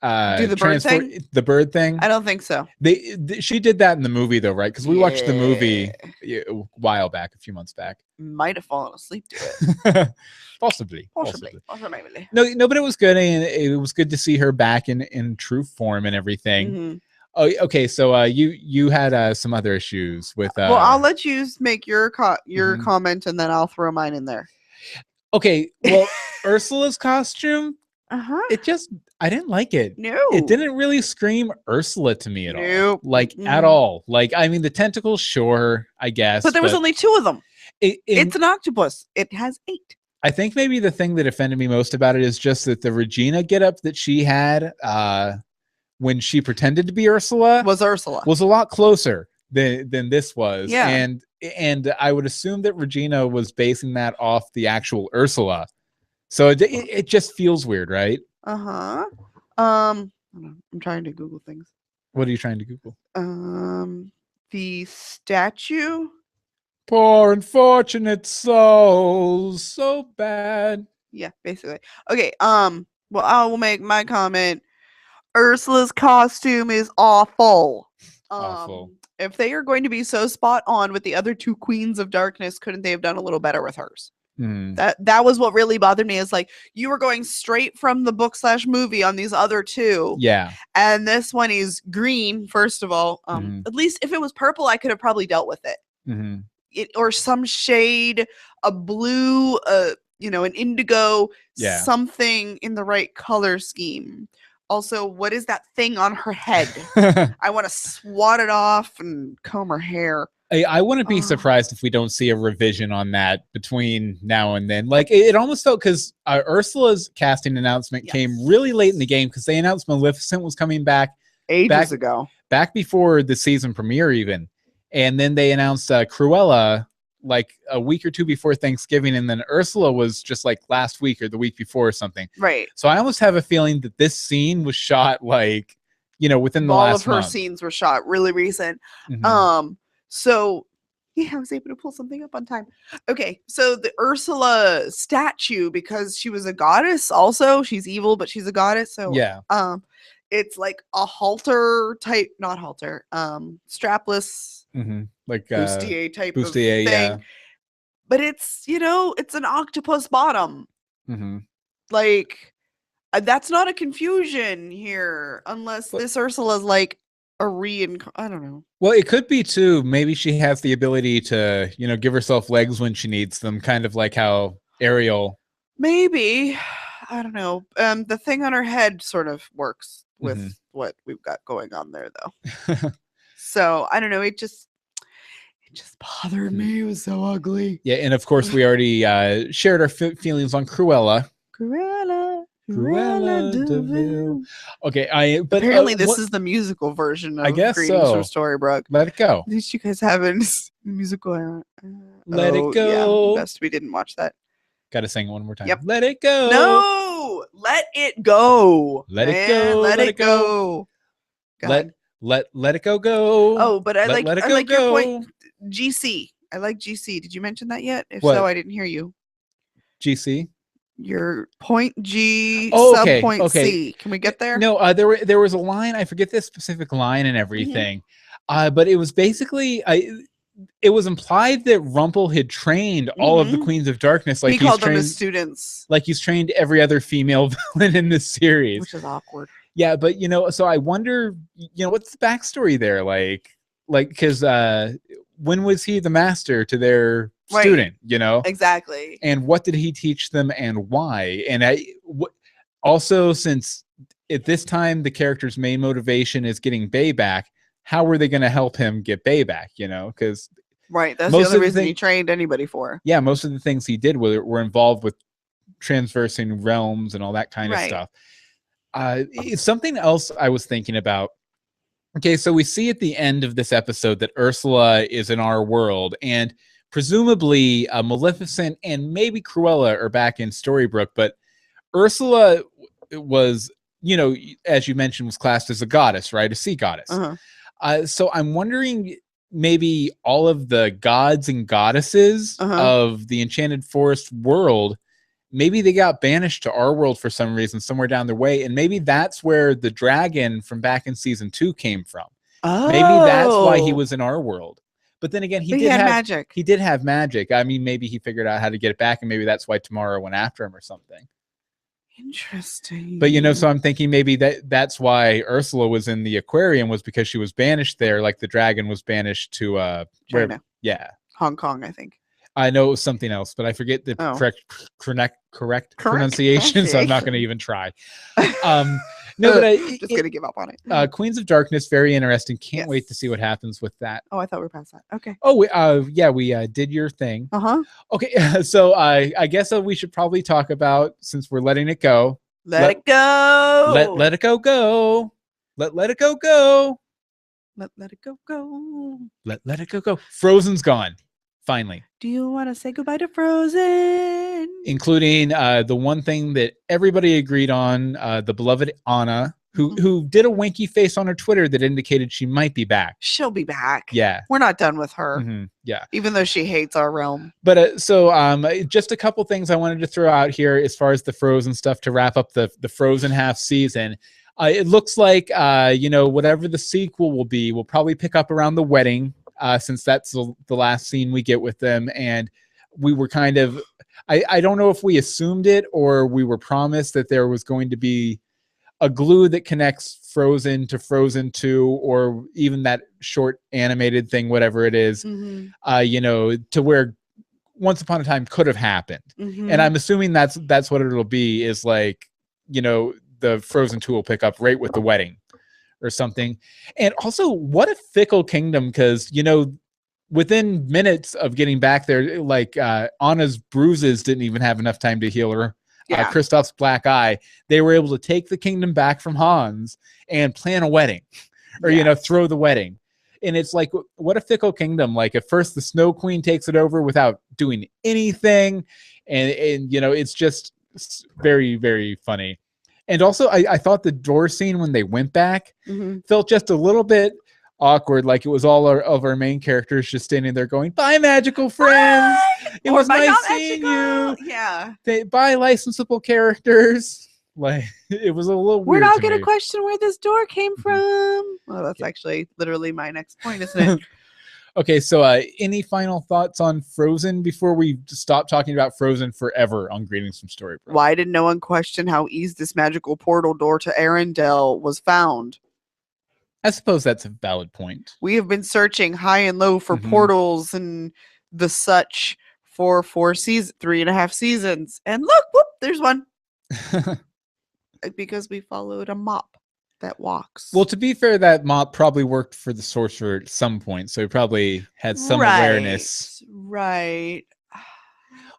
do the bird thing?
The bird thing?
I don't think so.
She did that in the movie though, right? Because we watched the movie a while back, a few months back.
Might have fallen asleep to
it. Possibly. No, but it was good, and it was good to see her back in true form and everything. Mm-hmm. Oh, okay. So you had some other issues with.
Well, I'll let you make your comment, and then I'll throw mine in there.
Okay. Well, Ursula's costume. I didn't like it.
No,
it didn't really scream Ursula to me at all. Like at all. Like, I mean, the tentacles, sure, I guess,
but there was only 2 of them. It's an octopus. It has 8.
I think maybe the thing that offended me most about it is just that the Regina getup that she had when she pretended to be Ursula
was
a lot closer than this was. Yeah. And I would assume that Regina was basing that off the actual Ursula. So it just feels weird, right?
I'm trying to Google things.
What are you trying to Google?
The statue.
Poor unfortunate souls, so bad.
Yeah, basically. Okay. Well, I will make my comment. Ursula's costume is awful.
Awful.
If they are going to be so spot on with the other 2 queens of darkness, couldn't they have done a little better with hers? That was what really bothered me, is like, you were going straight from the book/movie on these other 2.
Yeah.
And this one is green, first of all. At least if it was purple, I could have probably dealt with it. Or some shade, a blue, an indigo, something in the right color scheme. Also, what is that thing on her head? I want to swat it off and comb her hair.
I wouldn't be surprised if we don't see a revision on that between now and then. Like, it almost felt, because Ursula's casting announcement came really late in the game, because they announced Maleficent was coming back
ages ago,
back before the season premiere even. And then they announced Cruella like a week or 2 before Thanksgiving, and then Ursula was just like last week or the week before or something.
Right.
So I almost have a feeling that this scene was shot like, within the last month.
All of her scenes were shot really recent. So I was able to pull something up on time. Okay, so the Ursula statue, because she was a goddess also, she's evil, but she's a goddess. So
yeah.
It's like a halter type, not halter, strapless,
like
bustier type
bustier,
of thing. Yeah. But it's, it's an octopus bottom. Like, that's not a confusion here, unless this Ursula's like a I don't know.
Well, it could be too. Maybe she has the ability to, give herself legs when she needs them, kind of like how Ariel.
Maybe. I don't know. The thing on her head sort of works with what we've got going on there, though. So I don't know. It just bothered me. It was so ugly.
Yeah, and of course we already shared our feelings on Cruella.
Cruella de Vil.
Okay, but
apparently this is the musical version of Greetings from Storybrooke.
Let it go.
At least you guys haven't musical.
Let it go.
Yeah, best we didn't watch that.
Gotta sing it one more time.
Yep.
Let it go.
No, let it go.
Let it go.
Let it go.
Let it go.
Oh, but I like your point. GC. I like GC. Did you mention that yet? If so, I didn't hear you.
GC.
Your point G, sub point C. Can we get there?
No, there was a line. I forget this specific line and everything, but it was basically it was implied that Rumple had trained all of the Queens of Darkness, like
he called them his students,
like he's trained every other female villain in this series,
which is awkward.
Yeah, but so I wonder, what's the backstory there, like because when was he the master to their student,
Exactly.
And what did he teach them and why? And also, since at this time the character's main motivation is getting Bay back, how were they going to help him get Bay back? Because
that's the only reason he trained anybody for.
Yeah, most of the things he did were involved with transversing realms and all that kind of stuff. It's something else I was thinking about. Okay, so we see at the end of this episode that Ursula is in our world, and presumably Maleficent and maybe Cruella are back in Storybrooke, but Ursula was, as you mentioned, was classed as a goddess, right? A sea goddess. So I'm wondering, maybe all of the gods and goddesses of the Enchanted Forest world maybe they got banished to our world for some reason somewhere down the way, and maybe that's where the dragon from back in season 2 came from. Maybe that's why he was in our world. But then again, he did have magic. He did have magic. I mean, maybe he figured out how to get it back, and maybe that's why Tomorrow went after him or something.
Interesting.
But so I'm thinking maybe that's why Ursula was in the aquarium, was because she was banished there, like the dragon was banished to
China.
Yeah.
Hong Kong, I think.
I know it was something else, but I forget the correct pronunciation, so I'm not going to even try. No, but
just going to give up on it.
Queens of Darkness, very interesting. Can't wait to see what happens with that.
Oh, I thought we were past that. Okay.
Oh, we did your thing. Okay, so I guess we should probably talk about, since we're letting it go.
Let it go.
Let it go. Let it go.
Let it go.
Let it go. Frozen's gone. Finally.
Do you want to say goodbye to Frozen?
Including the one thing that everybody agreed on, the beloved Anna, who did a winky face on her Twitter that indicated she might be back.
She'll be back.
Yeah.
We're not done with her.
Yeah.
Even though she hates our realm.
But just a couple things I wanted to throw out here as far as the Frozen stuff to wrap up the Frozen half season. It looks like, whatever the sequel will be, we'll probably pick up around the wedding. Since that's the last scene we get with them. And we were kind of, I don't know if we assumed it or we were promised that there was going to be a glue that connects Frozen to Frozen 2, or even that short animated thing, whatever it is, to where Once Upon a Time could have happened. And I'm assuming that's what it'll be, is like, the Frozen 2 will pick up right with the wedding or something. And also, what a fickle kingdom, because within minutes of getting back there, like Anna's bruises didn't even have enough time to heal her. Kristoff's black eye, they were able to take the kingdom back from Hans and plan a wedding, or throw the wedding. And it's like, what a fickle kingdom. Like, at first the Snow Queen takes it over without doing anything, and it's just very, very funny. And also, I thought the door scene when they went back felt just a little bit awkward. Like, it was all of our main characters just standing there going, "Bye, magical friends. It was nice seeing you."
Yeah.
Bye, licensable characters. Like, it was a little weird.
We're not going to question where this door came from. Well, that's actually literally my next point, isn't it?
Okay, so any final thoughts on Frozen before we stop talking about Frozen forever on Greetings from Storybrooke?
Why did no one question how easy this magical portal door to Arendelle was found?
I suppose that's a valid point.
We have been searching high and low for portals and the such for 3.5 seasons. And look, whoop, there's one. Because we followed a mop that walks.
Well, to be fair, that mop probably worked for the sorcerer at some point, so he probably had some awareness.
Right.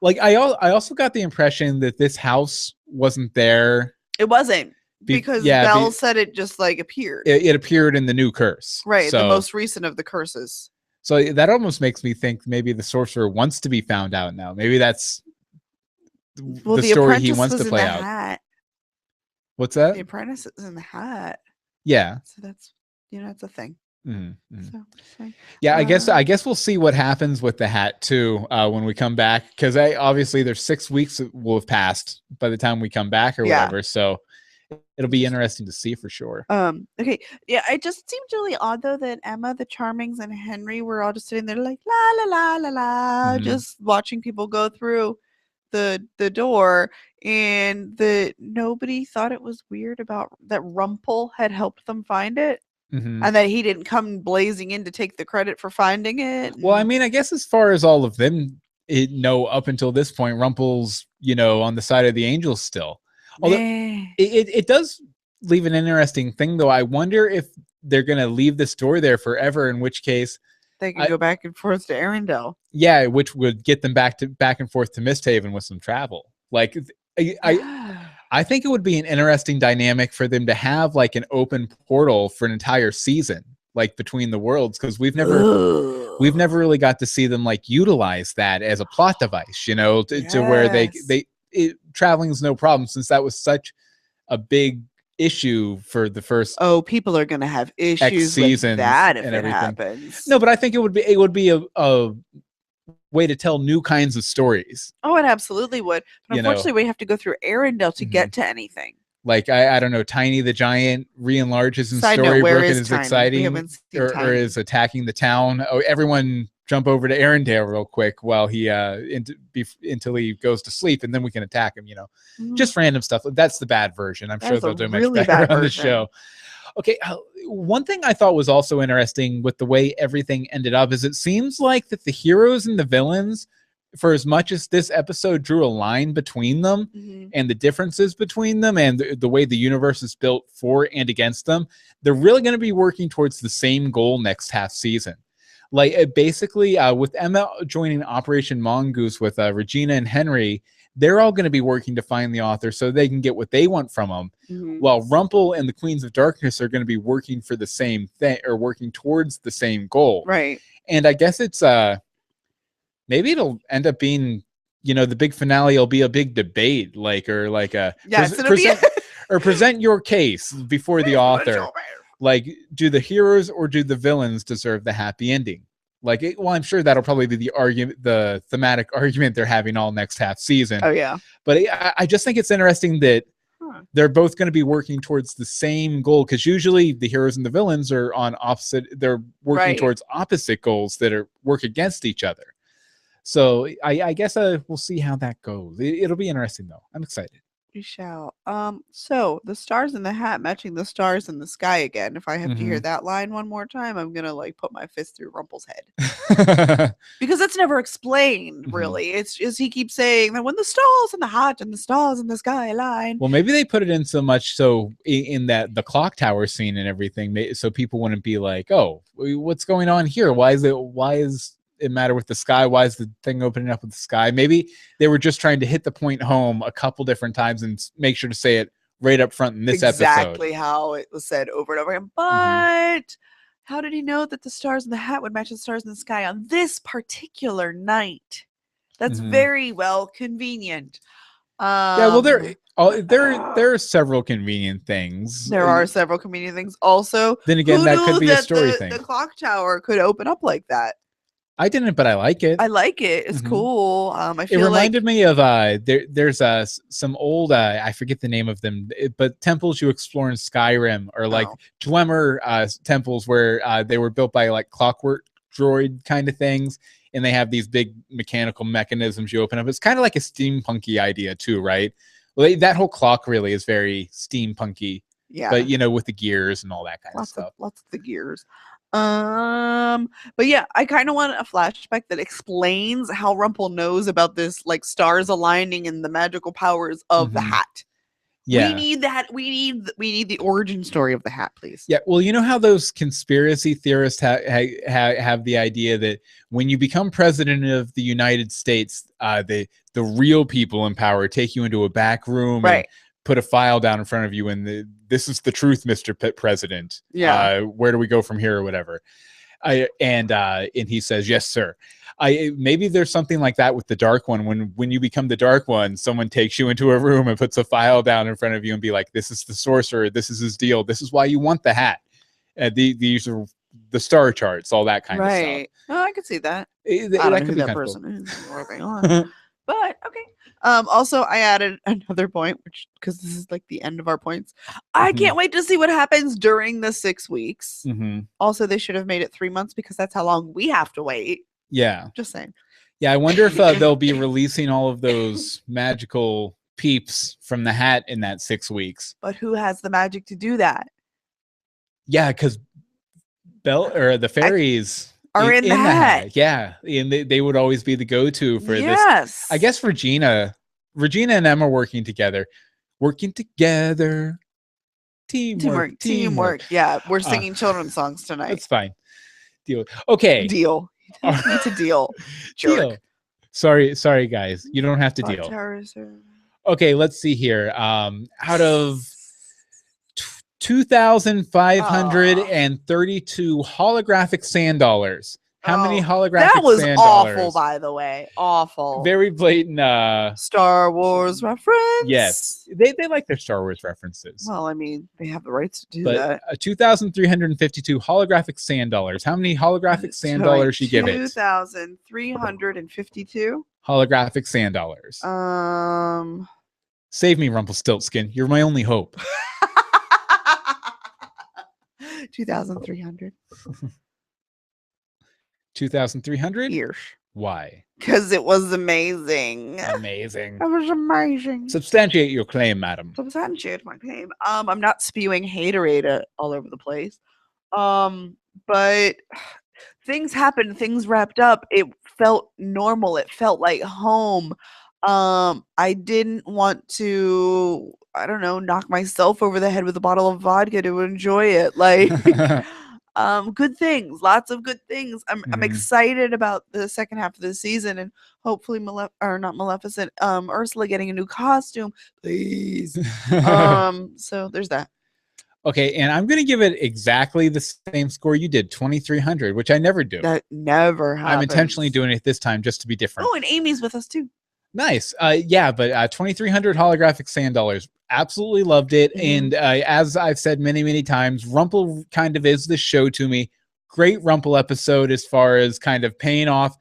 Like, I also got the impression that this house wasn't there.
It wasn't. Because Belle said it just like appeared.
It appeared in the new curse.
Right, the most recent of the curses.
So that almost makes me think maybe the sorcerer wants to be found out now. Maybe that's the story he wants to play out.
Hat.
What's that?
The apprentice is in the hat.
Yeah.
So that's that's a thing.
Yeah, I guess we'll see what happens with the hat too when we come back, because obviously there's 6 weeks that will have passed by the time we come back or whatever. So it'll be interesting to see for sure.
Okay. Yeah, it just seemed really odd though that Emma, the Charmings, and Henry were all just sitting there like la la la la la, just watching people go through the door, and nobody thought it was weird about that Rumpel had helped them find it. And that he didn't come blazing in to take the credit for finding it.
Well, I mean, I guess as far as all of them know, up until this point, Rumpel's, on the side of the angels still. Although it does leave an interesting thing, though. I wonder if they're going to leave this door there forever, in which case
they can go back and forth to Arendelle.
Yeah, which would get them back and forth to Misthaven with some travel. Like, I think it would be an interesting dynamic for them to have like an open portal for an entire season, like between the worlds, because we've never really got to see them like utilize that as a plot device, to where traveling is no problem, since that was such a big issue for the first.
Oh, people are going to have issues with that if it happens.
No, but I think it would be a way to tell new kinds of stories.
Oh, it absolutely would. But unfortunately, we have to go through Arendelle to get to anything.
Like, I don't know, Tiny the Giant re-enlarges in Storybrooke and is exciting, or is attacking the town. Oh, everyone jump over to Arendelle real quick while he until he goes to sleep, and then we can attack him, just random stuff. That's the bad version. I'm sure they'll do much better on the show. Okay, one thing I thought was also interesting with the way everything ended up is it seems like that the heroes and the villains, for as much as this episode drew a line between them and the differences between them and the way the universe is built for and against them, they're really going to be working towards the same goal next half season. Like, basically, with Emma joining Operation Mongoose with Regina and Henry, they're all going to be working to find the author so they can get what they want from them, while Rumple and the Queens of Darkness are going to be working for the same thing, or working towards the same goal.
Right.
And I guess it's maybe it'll end up being, the big finale will be a big debate, present your case before the author. Like, do the heroes or do the villains deserve the happy ending? I'm sure that'll probably be the thematic argument they're having all next half season.
Oh yeah.
But I just think it's interesting that they're both going to be working towards the same goal, because usually the heroes and the villains are on opposite. They're working towards opposite goals that work against each other. So I guess we'll see how that goes. It'll be interesting though. I'm excited.
We shall. So the stars in the hat matching the stars in the sky again. If I have to hear that line one more time, I'm gonna put my fist through Rumple's head. Because that's never explained, really. It's just he keeps saying that when the stars in the hat and the stars in the sky align.
Well, maybe they put it in so much so in that the clock tower scene and everything, so people wouldn't be like, oh, what's going on here? Why is it matter with the sky? Why is the thing opening up with the sky? Maybe they were just trying to hit the point home a couple different times and make sure to say it right up front in this episode.
Exactly how it was said over and over again. But how did he know that the stars in the hat would match the stars in the sky on this particular night? That's very convenient.
Yeah, well, there are several convenient things.
There are several convenient things. Also,
then again, that could be a story thing.
The clock tower could open up like that.
I didn't, but I like it.
I like it. It's cool. I feel
it reminded me of there's some old I forget the name of them, but temples you explore in Skyrim are like Dwemer temples where they were built by like clockwork droid kind of things, and they have these big mechanical mechanisms you open up. It's kind of like a steampunky idea too, right? Well, that whole clock really is very steampunky.
Yeah.
But with the gears and all that kind of stuff.
Lots of the gears. But yeah, I kind of want a flashback that explains how Rumple knows about this, like stars aligning and the magical powers of the hat. Yeah, we need that. We need the origin story of the hat, please.
Yeah, well, you know how those conspiracy theorists have the idea that when you become president of the United States, the real people in power take you into a back room, and put a file down in front of you, and this is the truth, Mr. President. Yeah. Where do we go from here, or whatever? And he says, yes, sir. Maybe there's something like that with the Dark One. When you become the Dark One, someone takes you into a room and puts a file down in front of you and be like, this is the sorcerer. This is his deal. This is why you want the hat. These are the star charts, all that kind of stuff. Right.
Oh, I could see that. I don't know who that person is working on. But okay. Also, I added another point, because this is like the end of our points. I can't wait to see what happens during the 6 weeks. Also, they should have made it 3 months, because that's how long we have to wait. Yeah. Just saying.
Yeah, I wonder if they'll be releasing all of those magical peeps from the hat in that 6 weeks.
But who has the magic to do that?
Yeah, because the fairies
are in the hat.
Yeah, and they would always be the go-to for this. I guess Regina and Emma working together.
Teamwork. Yeah, we're singing children's songs tonight.
That's fine. Deal. Okay.
Deal. It's a deal.
Deal. Sorry, guys. You don't have to deal. Okay, let's see here. Out of 2,532 holographic sand dollars How many holographic
that was
sand
awful,
dollars?
by the way. Awful.
Very blatant
Star Wars reference.
Yes. They like their Star Wars references.
Well, I mean, they have the rights to do
but
that.
2,352 holographic sand dollars. How many holographic sand dollars you give it?
2,352
holographic sand dollars. Save me, Rumpelstiltskin. You're my only hope.
2,300.
2,300?
Years.
Why?
Because it was amazing.
Amazing.
It was amazing.
Substantiate your claim, madam.
Substantiate my claim. I'm not spewing haterade all over the place. But things happened. Things wrapped up. It felt normal. It felt like home. I didn't want to, I don't know, knock myself over the head with a bottle of vodka to enjoy it. Like, good things, lots of good things. I'm excited about the second half of the season, and hopefully Ursula getting a new costume, please. So there's that.
Okay, and I'm going to give it exactly the same score you did, 2,300, which I never do.
That never happens.
I'm intentionally doing it this time just to be different.
Oh, and Amy's with us too.
Nice. Yeah, but 2,300 holographic sand dollars. Absolutely loved it. And as I've said many, many times, Rumple kind of is the show to me. Great Rumple episode as far as kind of paying off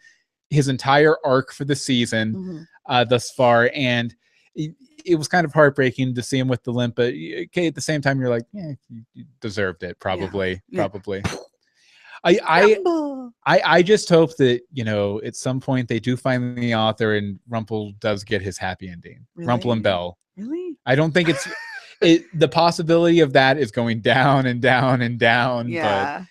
his entire arc for the season thus far. And it was kind of heartbreaking to see him with the limp, but okay, at the same time, you're like, yeah, you deserved it. Probably. I just hope that, you know, at some point they do find the author and Rumple does get his happy ending. Really? Rumple and Belle.
Really?
I don't think it's the possibility of that is going down and down and down.
Yeah.
But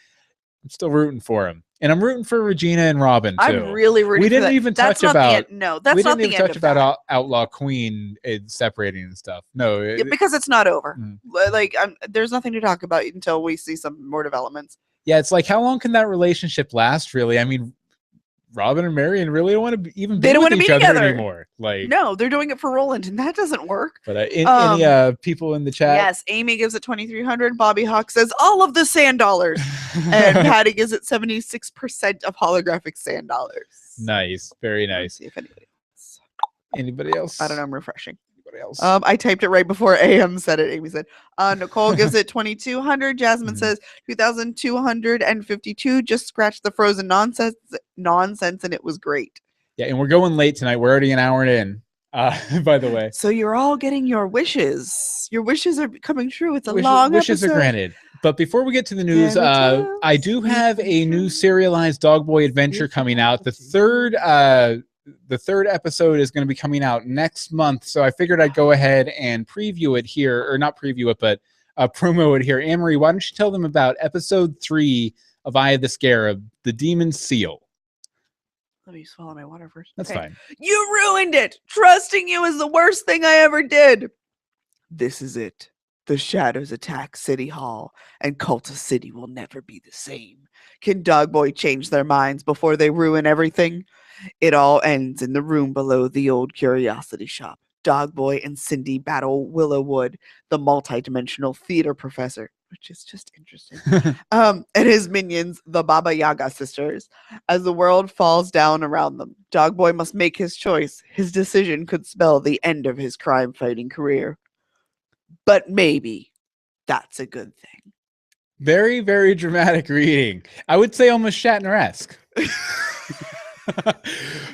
I'm still rooting for him. And I'm rooting for Regina and Robin too.
I'm really rooting
we
for
didn't
that.
even
That's
touch about
we didn't even touch
about Outlaw Queen separating and stuff. No,
because it's not over. Like there's nothing to talk about until we see some more developments.
Yeah, it's like, how long can that relationship last, really? I mean, Robin and Marion really don't want to even be with each other anymore. Like,
no, they're doing it for Roland, and that doesn't work.
But any people in the chat?
Yes, Amy gives it 2,300. Bobby Hawk says all of the sand dollars, and Patty gives it 76% of holographic sand dollars.
Nice, very nice.
Let's see if
anybody else?
I don't know. I'm refreshing.
Else.
I typed it right before AM said it. Amy said, Nicole gives it 2,200. Jasmine says 2,252. Just scratched the frozen nonsense, and it was great.
Yeah, and we're going late tonight. We're already an hour in. By the way,
so you're all getting your wishes. Your wishes are coming true. It's a long
wishes
episode.
Are granted. But before we get to the news, I do have a new serialized Dog Boy adventure coming out. The third episode is going to be coming out next month, so I figured I'd go ahead and preview it here, or not preview it, but promo it here. Anne-Marie, why don't you tell them about episode 3 of Eye of the Scarab, The Demon's Seal?
Let me swallow my water first.
That's fine.
You ruined it! Trusting you is the worst thing I ever did! This is it. The shadows attack City Hall, and Cultus City will never be the same. Can Dog Boy change their minds before they ruin everything? It all ends in the room below the old curiosity shop. Dog Boy and Cindy battle Willowwood, the multi-dimensional theater professor, which is just interesting, and his minions, the Baba Yaga sisters. As the world falls down around them, Dog Boy must make his choice. His decision could spell the end of his crime-fighting career. But maybe that's a good thing.
Very, very dramatic reading. I would say almost Shatner-esque.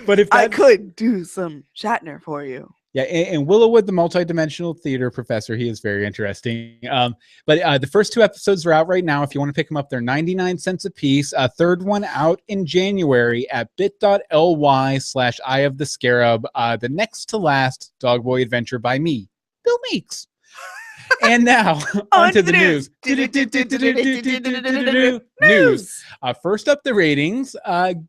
But if
I could do some Shatner for you.
Yeah, and Willowwood, the multidimensional theater professor, he is very interesting. But the first 2 episodes are out right now. If you want to pick them up, they're 99 cents a piece. Third one out in January at bit.ly/Eye of the Scarab. The next to last Dog Boy adventure by me, Bill Meeks. And now, on to the news. News. First up, the ratings.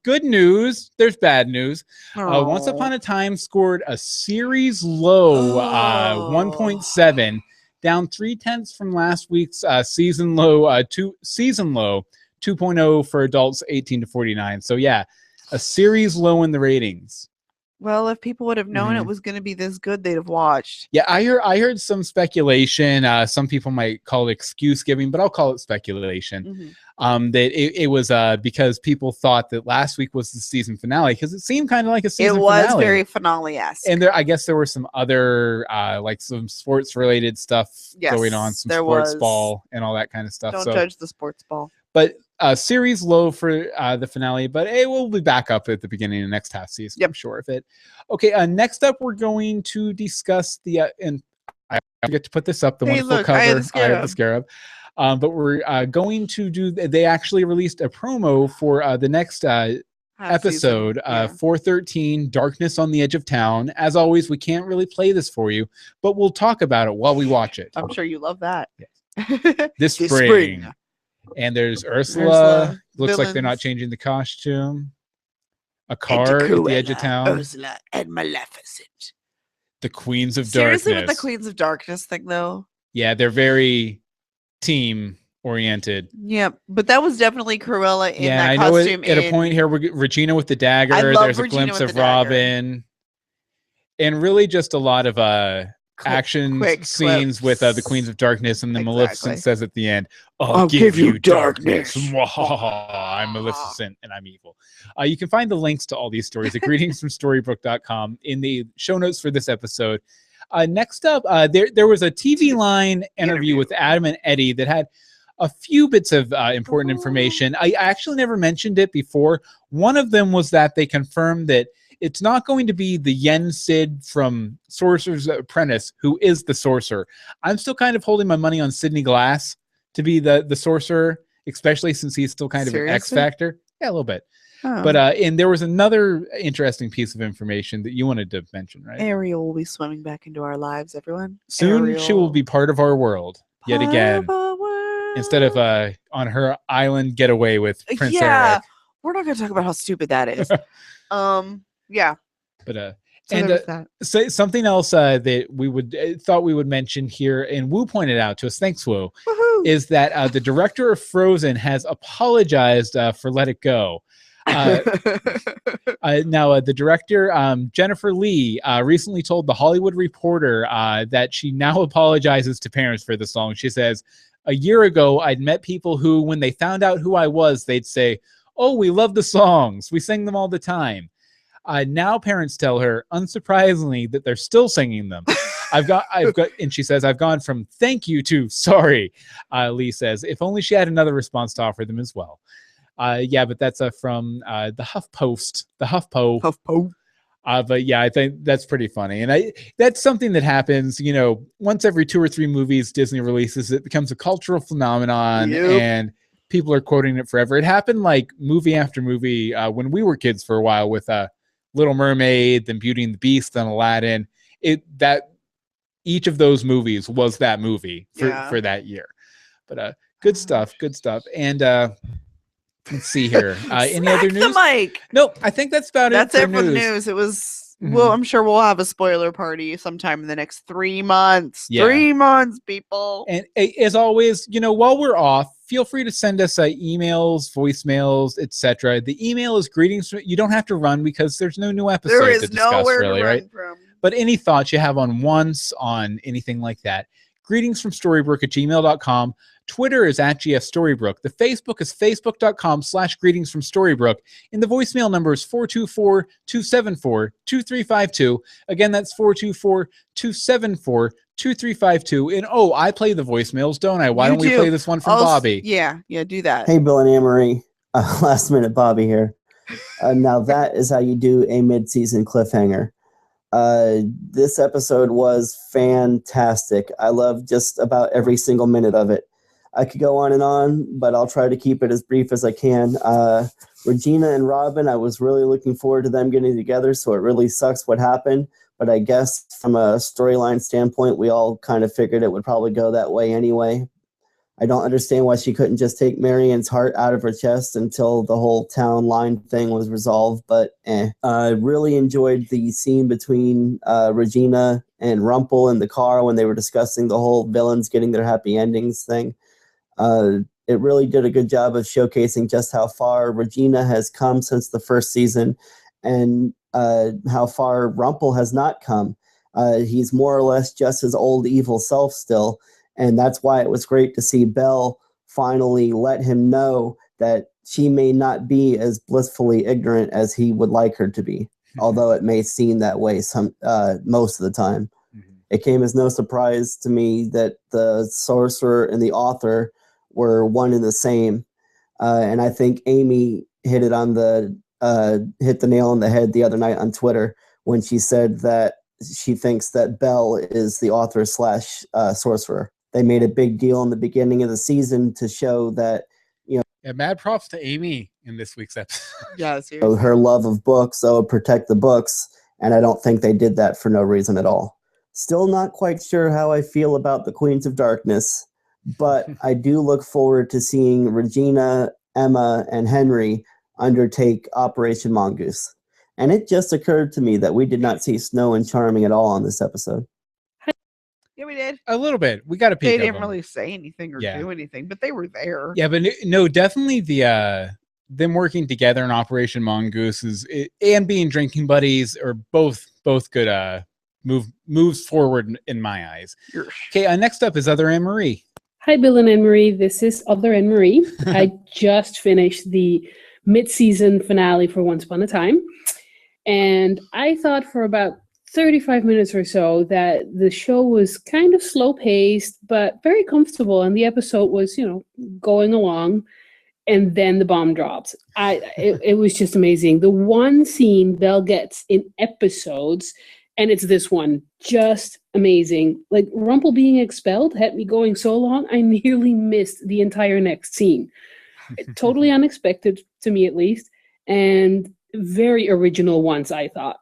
Good news. There's bad news. Once Upon a Time scored a series low 1.7, down 0.3 from last week's season low 2.0 for adults 18 to 49. So yeah, a series low in the ratings.
Well, if people would have known it was going to be this good, they'd have watched.
Yeah, I heard some speculation. Some people might call it excuse giving, but I'll call it speculation. That it was because people thought that last week was the season finale because it seemed kind of like a season finale.
It was very finale-esque.
And I guess there were some other like some sports related stuff going on, some sports ball and all that kind of stuff.
Don't judge the sports ball.
But series low for the finale, but we'll be back up at the beginning of the next half season. I'm sure of it. Okay, next up we're going to discuss the and I forget to put this up, the wonderful cover. I have the scarab. But we're going to do. They actually released a promo for the next episode, 413, Darkness on the Edge of Town. As always, we can't really play this for you, but we'll talk about it while we watch it.
I'm sure you love that.
Yes. This spring. And there's Ursula. Looks like they're not changing the costume. A car at the edge of town.
Ursula and Maleficent.
The Queens of Darkness.
Seriously, with the Queens of Darkness thing, though?
Yeah, they're very team oriented.
Yeah, but that was definitely Cruella in that costume.
At a point here, Regina with the dagger. There's a glimpse of Robin. And really just a lot of action scenes with the Queens of Darkness, and then Maleficent says at the end, I'll give you darkness. I'm Maleficent and I'm evil. You can find the links to all these stories at greetingsfromstorybrooke.com in the show notes for this episode. Next up, there was a TV line interview with Adam and Eddie that had a few bits of important information. I actually never mentioned it before. One of them was that they confirmed that it's not going to be the Yen Sid from Sorcerer's Apprentice who is the sorcerer. I'm still kind of holding my money on Sidney Glass to be the sorcerer, especially since he's still kind of an X Factor. Yeah, a little bit. Oh. But and there was another interesting piece of information that you wanted to mention, right?
Ariel will be swimming back into our lives, everyone.
Soon she will be part of our world yet again. Instead of on her island getaway with Prince Eric.
We're not going to talk about how stupid that is. Yeah.
But so something else that we would thought we would mention here, and Wu pointed out to us, thanks Wu, is that the director of Frozen has apologized for Let It Go. Now the director Jennifer Lee recently told The Hollywood Reporter that she now apologizes to parents for the song. She says, a year ago I'd met people who, when they found out who I was, they'd say, oh, we love the songs, we sing them all the time. Now parents tell her, unsurprisingly, that they're still singing them. I've got, and she says, I've gone from thank you to sorry. Lee says, if only she had another response to offer them as well. Yeah, but that's from the HuffPost, the HuffPo. But yeah, I think that's pretty funny. And that's something that happens, you know, once every 2 or 3 movies Disney releases, it becomes a cultural phenomenon and people are quoting it forever. It happened like movie after movie when we were kids for a while with Little Mermaid, then Beauty and the Beast, then Aladdin. Each of those movies was that movie for that year. But good stuff. And let's see here. Any other news?
Mike.
Nope. I think that's about it.
That's it for the news. It was. Well, I'm sure we'll have a spoiler party sometime in the next 3 months. Yeah. 3 months, people.
And as always, you know, while we're off, feel free to send us emails, voicemails, etc. The email is greetings. You don't have to run because there's no new episode to discuss, really, right? But any thoughts you have on anything like that, greetingsfromstorybrooke@gmail.com. Twitter is @GFStorybrooke. The Facebook is facebook.com/greetingsfromstorybrooke. And the voicemail number is 424-274-2352. Again, that's 424-274-2352. And I play the voicemails, don't I? Why don't we play this one from Bobby?
Yeah, do that.
Hey, Bill and Anne-Marie. Last minute Bobby here. Now that is how you do a mid-season cliffhanger. This episode was fantastic. I love just about every single minute of it. I could go on, but I'll try to keep it as brief as I can. Regina and Robin, I was really looking forward to them getting together, so it really sucks what happened. But I guess from a storyline standpoint, we all kind of figured it would probably go that way anyway. I don't understand why she couldn't just take Marianne's heart out of her chest until the whole town line thing was resolved, but I really enjoyed the scene between Regina and Rumpel in the car when they were discussing the whole villains getting their happy endings thing. It really did a good job of showcasing just how far Regina has come since the first season. And how far Rumple has not come. He's more or less just his old evil self still, and that's why it was great to see Belle finally let him know that she may not be as blissfully ignorant as he would like her to be, although it may seem that way most of the time. Mm-hmm. It came as no surprise to me that the sorcerer and the author were one and the same, and I think Amy hit the nail on the head the other night on Twitter when she said that she thinks that Belle is the author / sorcerer. They made a big deal in the beginning of the season to show that,
yeah, mad props to Amy in this week's episode.
Yeah, seriously.
Her love of books, protect the books, and I don't think they did that for no reason at all. Still not quite sure how I feel about the Queens of Darkness, but I do look forward to seeing Regina, Emma, and Henry undertake Operation Mongoose. And it just occurred to me that we did not see Snow and Charming at all on this episode.
Yeah, we did.
A little bit. We got a peek.
They didn't really say anything or do anything, but they were there.
Yeah, but no, definitely the them working together in Operation Mongoose and being drinking buddies are both good moves forward in my eyes. Okay, next up is Other Anne-Marie.
Hi, Bill and Anne-Marie. This is Other Anne-Marie. I just finished the mid-season finale for Once Upon a Time, and I thought for about 35 minutes or so that the show was kind of slow-paced, but very comfortable, and the episode was, going along, and then the bomb drops. It was just amazing. The one scene Belle gets in episodes, and it's this one, just amazing. Like, Rumple being expelled had me going so long, I nearly missed the entire next scene. Totally unexpected, to me at least, and very original ones, I thought.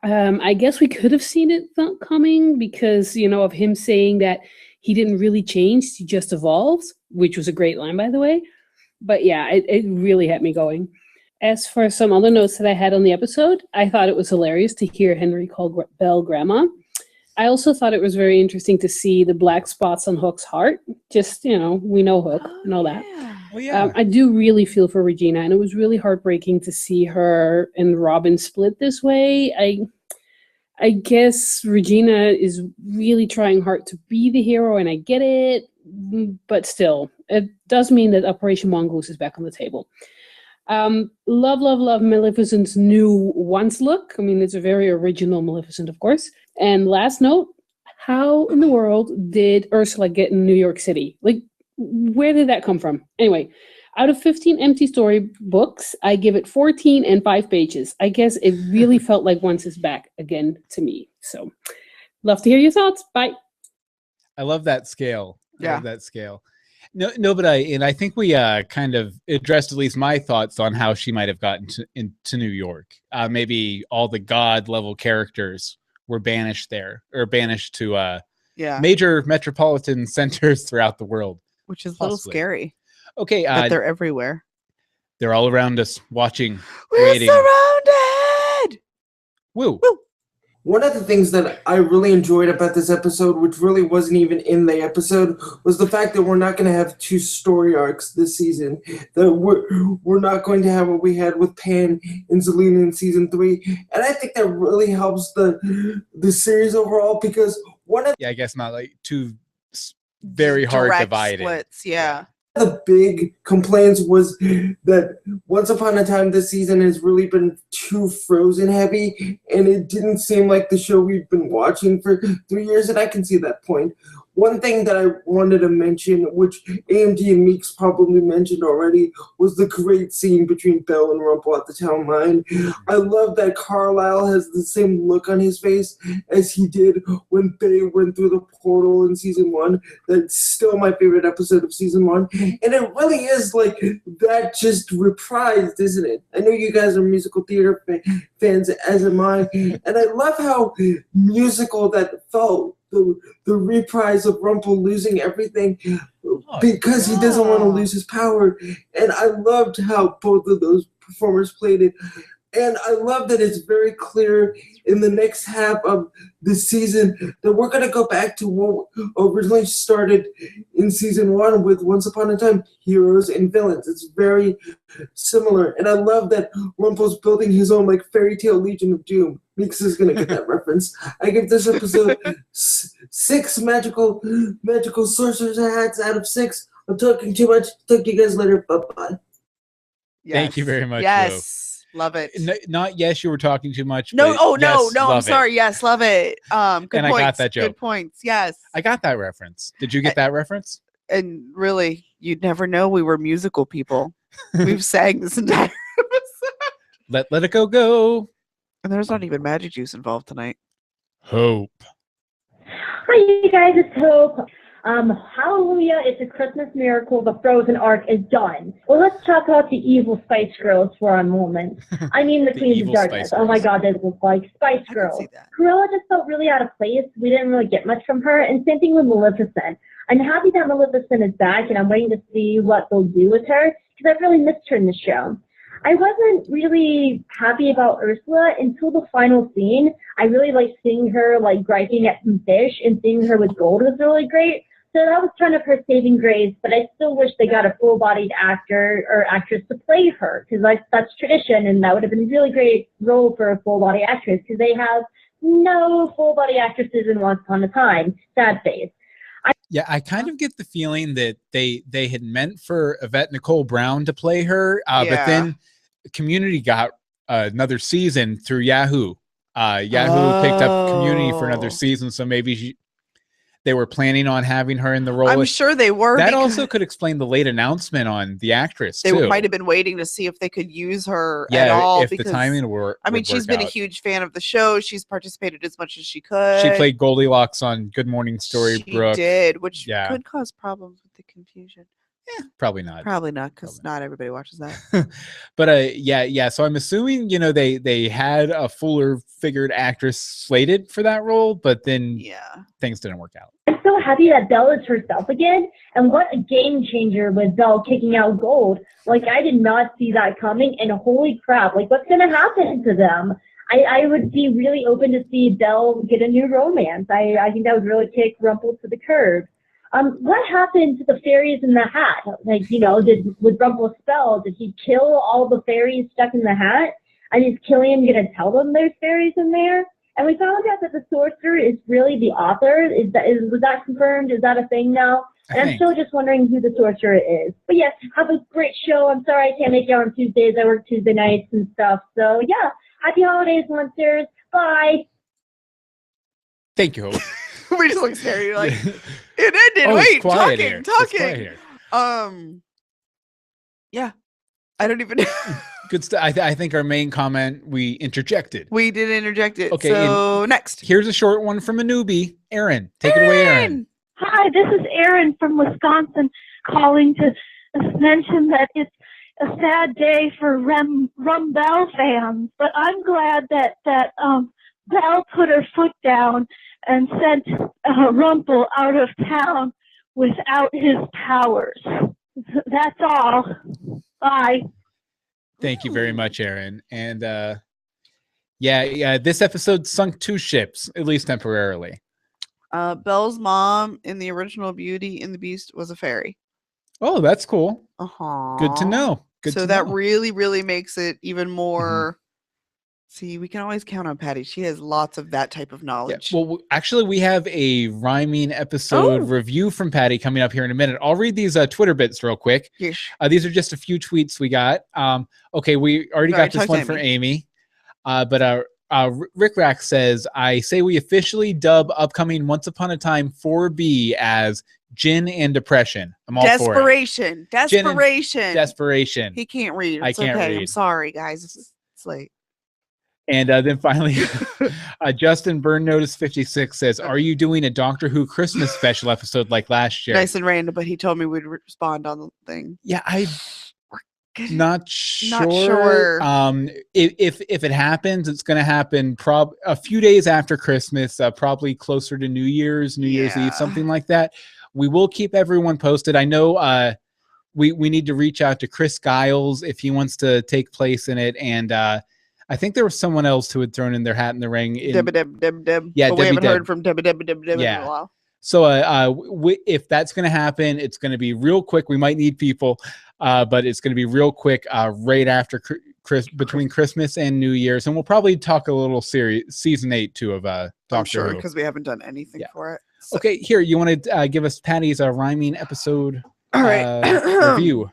I guess we could have seen it coming because, of him saying that he didn't really change, he just evolves, which was a great line, by the way. But yeah, it really had me going. As for some other notes that I had on the episode, I thought it was hilarious to hear Henry call Belle grandma. I also thought it was very interesting to see the black spots on Hook's heart. Just, we know Hook and all that.
Yeah.
Oh, yeah.
I do really feel for Regina, and it was really heartbreaking to see her and Robin split this way. I guess Regina is really trying hard to be the hero, and I get it, but still, it does mean that Operation Mongoose is back on the table. Love Maleficent's new once look. I mean, it's a very original Maleficent, of course. And last note, how in the world did Ursula get in New York City? Like, where did that come from? Anyway, out of 15 empty story books, I give it 14 and 5 pages. I guess it really felt like Once is back again to me. So, love to hear your thoughts. Bye.
I love that scale.
Yeah.
I love that scale. No, but I think we kind of addressed at least my thoughts on how she might have gotten into New York. Maybe all the god level characters were banished there, or banished to major metropolitan centers throughout the world.
Which is a little scary.
Okay.
That they're everywhere.
They're all around us, watching,
We're
waiting.
Surrounded!
Woo.
Woo!
One of the things that I really enjoyed about this episode, which really wasn't even in the episode, was the fact that we're not going to have 2 story arcs this season. That we're not going to have what we had with Pan and Zelina in season 3, and I think that really helps the series overall because
I guess not like 2 very hard
direct
divided
splits. Yeah.
The big complaints was that Once Upon a Time this season has really been too Frozen heavy, and it didn't seem like the show we've been watching for 3 years, and I can see that point. One thing that I wanted to mention, which AMD and Meeks probably mentioned already, was the great scene between Belle and Rumple at the town line. I love that Carlisle has the same look on his face as he did when Bay went through the portal in season 1. That's still my favorite episode of season 1. And it really is like that just reprised, isn't it? I know you guys are musical theater fans, as am I. And I love how musical that felt. The reprise of Rumple losing everything because he doesn't want to lose his power. And I loved how both of those performers played it. And I love that it's very clear in the next half of the season that we're going to go back to what originally started in season 1 with Once Upon a Time, heroes and villains. It's very similar. And I love that Rumpel's building his own like fairy tale Legion of Doom. Meeks is going to get that reference. I give this episode 6 magical sorcerer's hats out of 6. I'm talking too much. Talk to you guys later. Bye-bye.
Yes. Thank you very much.
Yes. Love it.
Not yes, you were talking too much.
No,
no.
I'm sorry. It. Yes, love it. Good
and
points.
I got that joke.
Good points. Yes.
I got that reference. Did you get that reference?
And really, you'd never know we were musical people. We've sang this entire episode.
Let it go.
And there's not even magic juice involved tonight.
Hope.
Hi, you guys. It's Hope. Hallelujah, it's a Christmas miracle. The Frozen arc is done. Well, let's talk about the evil Spice Girls for a moment. I mean, the Queens of Darkness. Oh my God, they look like Spice Girls. Cruella just felt really out of place. We didn't really get much from her. And same thing with Maleficent. I'm happy that Maleficent is back, and I'm waiting to see what they'll do with her, because I've really missed her in the show. I wasn't really happy about Ursula until the final scene. I really liked seeing her like griping at some fish, and seeing her with gold was really great. So that was kind of her saving grace, but I still wish they got a full-bodied actor or actress to play her, because that's tradition, and that would have been a really great role for a full-body actress, because they have no full-body actresses in Once Upon a Time. Sad face.
I kind of get the feeling that they had meant for Yvette Nicole Brown to play her, but then Community got another season through Yahoo. Yahoo picked up Community for another season, so maybe they were planning on having her in the role.
I'm sure they were.
That also could explain the late announcement on the actress,
they
too.
might have been waiting to see if they could use her at all.
If the timing were.
I mean, she's been a huge fan of the show. She's participated as much as she could.
She played Goldilocks on Good Morning Storybrooke.
She did, which could cause problems with the confusion.
Yeah, probably not.
Probably not, because not everybody watches that.
But so I'm assuming they had a fuller figured actress slated for that role, but then things didn't work out.
I'm so happy that Belle is herself again, and what a game changer with Belle kicking out Gold. Like, I did not see that coming, and holy crap, like, what's gonna happen to them? I would be really open to see Belle get a new romance. I think that would really kick Rumpel to the curb. What happened to the fairies in the hat? Like, with Rumpel's spell, did he kill all the fairies stuck in the hat? And is Killian going to tell them there's fairies in there? And we found out that the sorcerer is really the author. Was that confirmed? Is that a thing now? And I'm still just wondering who the sorcerer is. But yes, have a great show. I'm sorry I can't make it on Tuesdays. I work Tuesday nights and stuff. So yeah, happy holidays, monsters. Bye.
Thank you, Hope.
We just look scary. You're like, it ended. Wait, talking. Yeah, I don't even know.
Good stuff. I think our main comment, we interjected.
We did interject it. Okay, so next.
Here's a short one from a newbie. Aaron, take it away, Aaron.
Hi, this is Aaron from Wisconsin calling to mention that it's a sad day for Belle fans, but I'm glad that Belle put her foot down and sent Rumpel out of town without his powers. That's all. Bye.
Thank you very much, Aaron. And this episode sunk 2 ships, at least temporarily.
Belle's mom in the original Beauty and the Beast was a fairy.
Oh, that's cool. Good to know.
That really, really makes it even more... See, we can always count on Patty. She has lots of that type of knowledge.
Yeah, well, actually, we have a rhyming episode review from Patty coming up here in a minute. I'll read these Twitter bits real quick.
Yes.
These are just a few tweets we got. Okay, we already got this one from Amy. But Rick Rack says, I say we officially dub upcoming Once Upon a Time 4B as Gin and Depression. I'm all for it. Desperation.
He can't read.
I can't read.
I'm sorry, guys. It's late.
And then finally, Justin Burn Notice 56 says, are you doing a Doctor Who Christmas special episode like last year?
Nice and random, but he told me we'd respond on the thing.
Yeah, I'm not sure. If it happens, it's going to happen a few days after Christmas, probably closer to New Year's Eve, something like that. We will keep everyone posted. I know we need to reach out to Chris Giles if he wants to take place in it, and I think there was someone else who had thrown in their hat in the ring.
Deb.
Yeah,
but we haven't heard from Deb in a while.
So if that's going to happen, it's going to be real quick. We might need people, but it's going to be real quick right after between Christmas and New Year's. And we'll probably talk a little season 8 too of Doctor Who.
Because we haven't done anything for it. So.
Okay, here, you want to give us Patty's rhyming episode
All right.
review.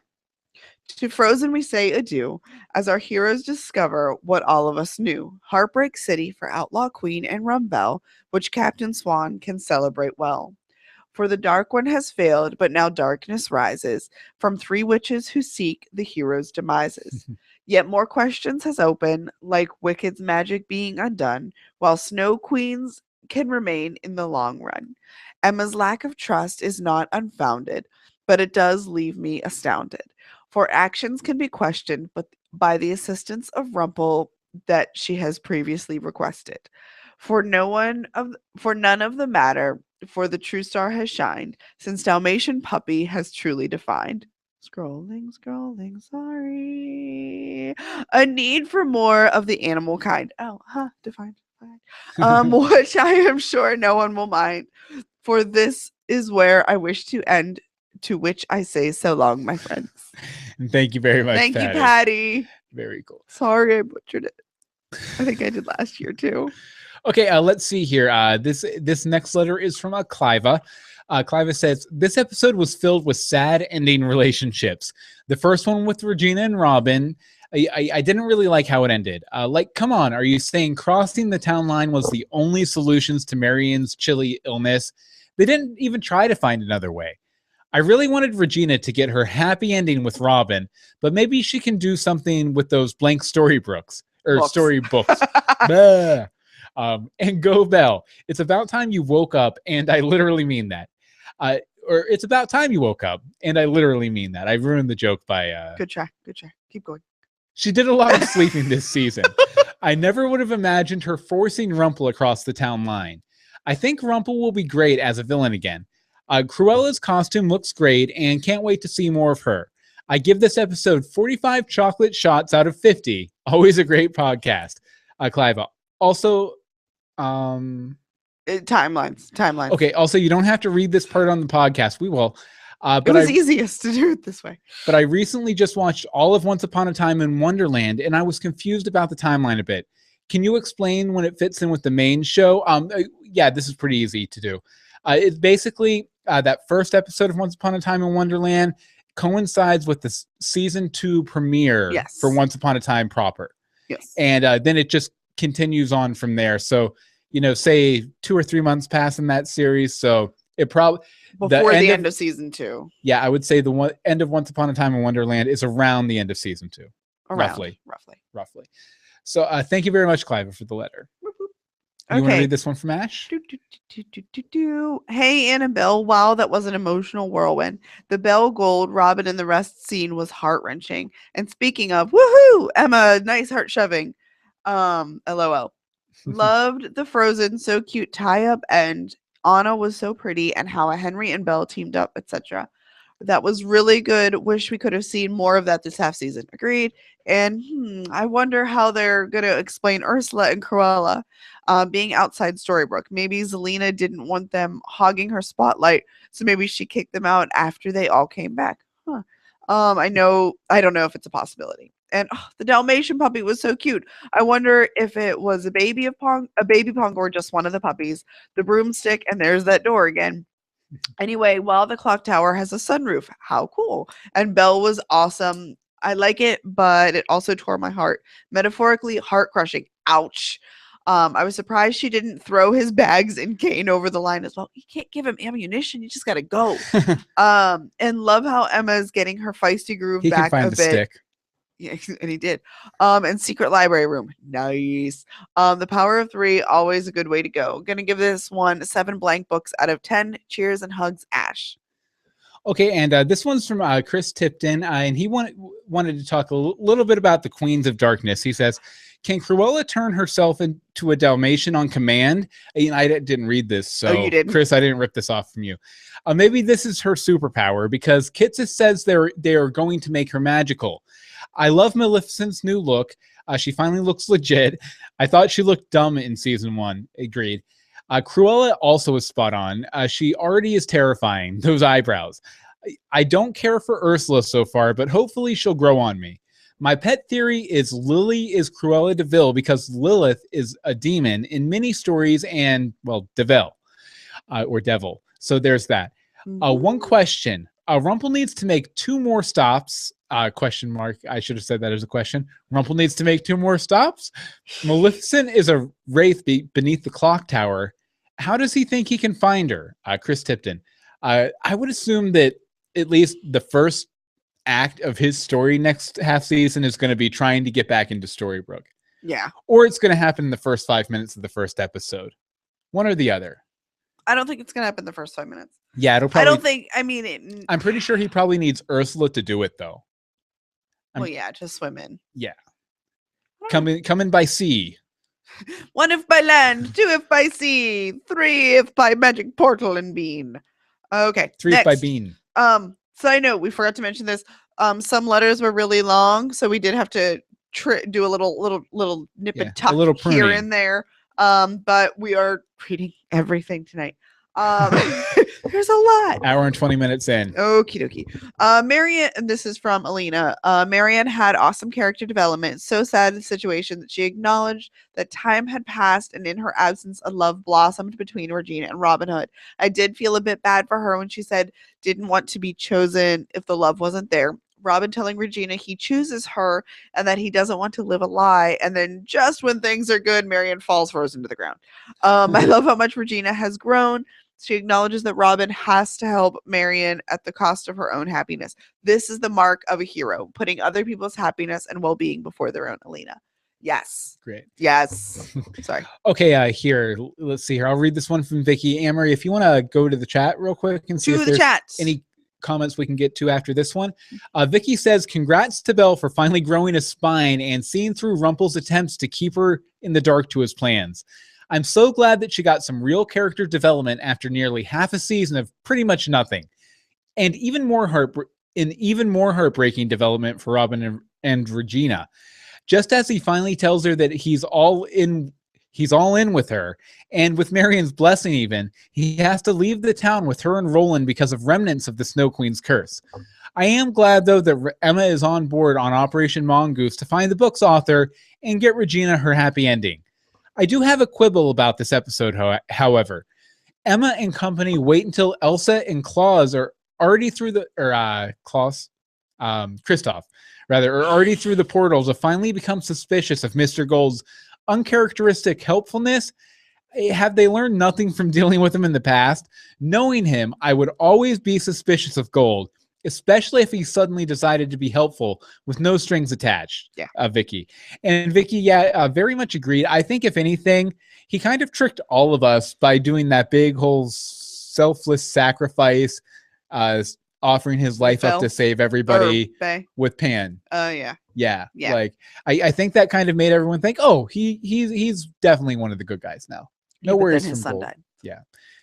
To Frozen we say adieu, as our heroes discover what all of us knew. Heartbreak City for Outlaw Queen and Rumbelle, which Captain Swan can celebrate well. For the Dark One has failed, but now darkness rises from 3 witches who seek the hero's demises. Yet more questions has opened, like Wicked's magic being undone, while Snow Queens can remain in the long run. Emma's lack of trust is not unfounded, but it does leave me astounded. For actions can be questioned, but by the assistance of Rumple that she has previously requested. For none of the matter, for the true star has shined, since Dalmatian Puppy has truly defined. Scrolling, sorry. A need for more of the animal kind. Defined. Which I am sure no one will mind. For this is where I wish to end, to which I say so long, my friends.
And thank you very much.
Thank you, Patty.
Very cool.
Sorry, I butchered it. I think I did last year too.
Okay, let's see here. This next letter is from Cliva. Cliva says, this episode was filled with sad ending relationships. The first one with Regina and Robin, I didn't really like how it ended. Come on, are you saying crossing the town line was the only solutions to Marian's chilly illness? They didn't even try to find another way. I really wanted Regina to get her happy ending with Robin, but maybe she can do something with those blank storybooks. And go Belle. It's about time you woke up, and I literally mean that. Or it's about time you woke up, and I literally mean that. I ruined the joke by...
Good try. Keep going.
She did a lot of sleeping this season. I never would have imagined her forcing Rumple across the town line. I think Rumple will be great as a villain again. Cruella's costume looks great, and can't wait to see more of her. I give this episode 45 chocolate shots out of 50. Always a great podcast. Clive. Also...
timelines.
Okay, also, you don't have to read this part on the podcast. We will. But
it was easiest to do it this way.
But I recently just watched all of Once Upon a Time in Wonderland, and I was confused about the timeline a bit. Can you explain when it fits in with the main show? Yeah, this is pretty easy to do. It's basically that first episode of Once Upon a Time in Wonderland coincides with the season 2 premiere for Once Upon a Time proper.
Yes.
And then it just continues on from there. So, say 2 or 3 months pass in that series. So it probably
before the end of season 2.
Yeah, I would say the end of Once Upon a Time in Wonderland is around the end of season 2. Roughly. So thank you very much, Clive, for the letter. You want to read this one from Ash?
Hey, Annabelle. Wow, that was an emotional whirlwind. The Belle Gold, Robin, and the rest scene was heart-wrenching. And speaking of, woohoo, Emma, nice heart shoving. LOL. Loved the Frozen, so cute tie-up, and Anna was so pretty, and how Henry and Belle teamed up, etc. That was really good. Wish we could have seen more of that this half season. Agreed. And I wonder how they're going to explain Ursula and Cruella being outside Storybrooke. Maybe Zelena didn't want them hogging her spotlight, so maybe she kicked them out after they all came back. I don't know if it's a possibility. And the Dalmatian puppy was so cute. I wonder if it was a baby Pong, or just one of the puppies. The broomstick, and there's that door again. Anyway, while the clock tower has a sunroof, how cool. And Belle was awesome. I like it, but it also tore my heart. Metaphorically heart-crushing. Ouch. I was surprised she didn't throw his bags and cane over the line as well. You can't give him ammunition. You just got to go. And love how Emma's getting her feisty groove back a bit. Stick. Yeah, and he did. And secret library room. Nice. The power of 3, always a good way to go. Gonna give this one 7 blank books out of 10. Cheers and hugs, Ash.
Okay, and this one's from Chris Tipton, and he wanted to talk a little bit about the Queens of Darkness. He says, can Cruella turn herself into a Dalmatian on command? I didn't read this, so
you didn't?
Chris, I didn't rip this off from you. Maybe this is her superpower, because Kitsis says they are going to make her magical. I love Maleficent's new look. She finally looks legit. I thought she looked dumb in season 1. Agreed. Cruella also is spot on. She already is terrifying. Those eyebrows. I don't care for Ursula so far, but hopefully she'll grow on me. My pet theory is Lily is Cruella de Vil because Lilith is a demon in many stories and, well, Devil or Devil. So there's that. One question. Rumple needs to make 2 more stops. Question mark. I should have said that as a question. Rumple needs to make 2 more stops. Maleficent is a wraith beneath the clock tower. How does he think he can find her? Chris Tipton. I would assume that at least the first act of his story next half season is going to be trying to get back into Storybrooke.
Yeah.
Or it's going to happen in the first 5 minutes of the first episode. One or the other.
I don't think it's going to happen in the first 5 minutes.
Yeah, it'll probably...
I don't think... I mean...
I'm pretty sure he probably needs Ursula to do it, though.
Well, yeah, to swim in.
Yeah. Come in by sea.
1 if by land, 2 if by sea, 3 if by magic portal and bean. Okay.
3 if by bean.
Side note, we forgot to mention this. Some letters were really long, so we did have to do a little nip and tuck here and there. But we are reading everything tonight. There's a lot.
Hour and 20 minutes in.
Okie dokie. Marianne, and this is from Alina. Marianne had awesome character development. So sad in the situation that she acknowledged that time had passed, and in her absence, a love blossomed between Regina and Robin Hood. I did feel a bit bad for her when she said didn't want to be chosen if the love wasn't there. Robin telling Regina he chooses her and that he doesn't want to live a lie. And then just when things are good, Marianne falls frozen to the ground. I love how much Regina has grown. She acknowledges that Robin has to help Marianne at the cost of her own happiness. This is the mark of a hero, putting other people's happiness and well-being before their own. Alina. Yes.
Great.
Yes. Sorry.
Okay, here. Let's see here. I'll read this one from Vicky. Amory, if you want to go to the chat real quick and see if there's any comments we can get to after this one. Vicky says, congrats to Belle for finally growing a spine and seeing through Rumple's attempts to keep her in the dark to his plans. I'm so glad that she got some real character development after nearly half a season of pretty much nothing. And even more heartbreaking development for Robin and Regina. Just as he finally tells her that he's all in with her, and with Marianne's blessing even, he has to leave the town with her and Roland because of remnants of the Snow Queen's curse. I am glad, though, that Emma is on board on Operation Mongoose to find the book's author and get Regina her happy ending. I do have a quibble about this episode, however. Emma and company wait until Elsa and Claus are already through the... Kristoff, rather, are already through the portal to finally become suspicious of Mr. Gold's uncharacteristic helpfulness. Have they learned nothing from dealing with him in the past? Knowing him, I would always be suspicious of Gold, especially if he suddenly decided to be helpful with no strings attached.
Yeah.
Vicky. And Vicky, very much agreed. I think if anything, he kind of tricked all of us by doing that big whole selfless sacrifice, offering his life up to save everybody with Pan.
Yeah.
Yeah. Like I think that kind of made everyone think, oh, he's definitely one of the good guys now. No worries from Gold. Died. Yeah.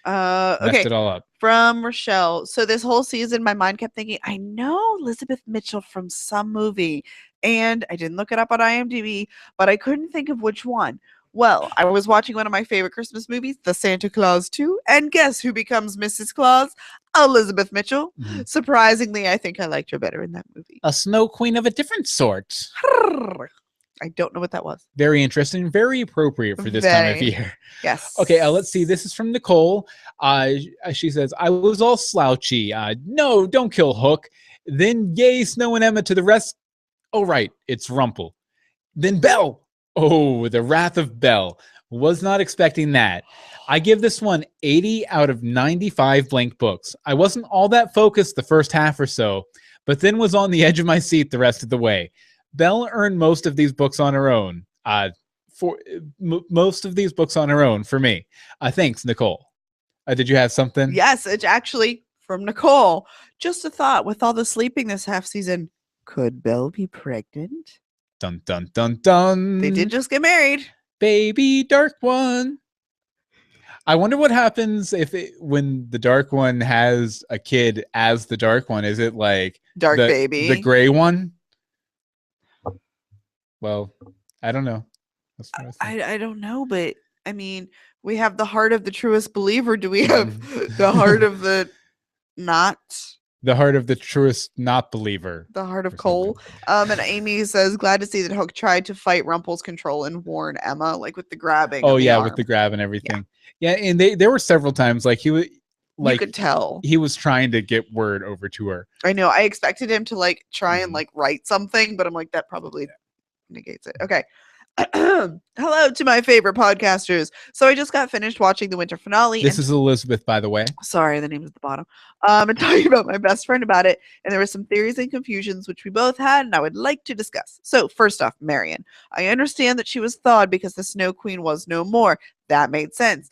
Okay.
Messed it all up.
From Rochelle. So this whole season, my mind kept thinking, I know Elizabeth Mitchell from some movie, and I didn't look it up on IMDb, but I couldn't think of which one. Well, I was watching one of my favorite Christmas movies, The Santa Claus 2, and guess who becomes Mrs. Claus? Elizabeth Mitchell. Mm-hmm. Surprisingly, I think I liked her better in that movie.
A snow queen of a different sort.
I don't know what that was.
Very interesting. Very appropriate for this time of year.
Yes.
Okay, let's see. This is from Nicole. She says, I was all slouchy. No, don't kill Hook. Then yay, Snow and Emma to the rest. Oh, right. It's Rumple. Then Belle. Oh, the wrath of Belle. Was not expecting that. I give this one 80 out of 95 blank books. I wasn't all that focused the first half or so, but then was on the edge of my seat the rest of the way. Belle earned most of these books on her own. Most of these books on her own for me. Thanks, Nicole. Did you have something?
Yes, it's actually from Nicole. Just a thought. With all the sleeping this half season, could Belle be pregnant?
Dun, dun, dun, dun.
They did just get married.
Baby Dark One. I wonder what happens when the Dark One has a kid as the Dark One. Is it like
Dark Baby?
The gray one? Well, I don't know.
I don't know, but I mean, we have the heart of the truest believer. Do we have the heart of the not?
The heart of the truest not believer.
The heart of Cole. And Amy says, glad to see that Hook tried to fight Rumple's control and warn Emma, like with the grabbing.
Oh yeah, with the grab and everything. Yeah, and there were several times like he was like
you could tell
he was trying to get word over to her.
I know. I expected him to like try and like write something, but I'm like, that probably negates it. Okay. Hello to my favorite podcasters. So I just got finished watching the winter finale.
This is Elizabeth, by the way.
Sorry, the name is at the bottom. And talking about my best friend about it, and there were some theories and confusions which we both had, and I would like to discuss. So first off, Marion. I understand that she was thawed because the Snow Queen was no more. That made sense.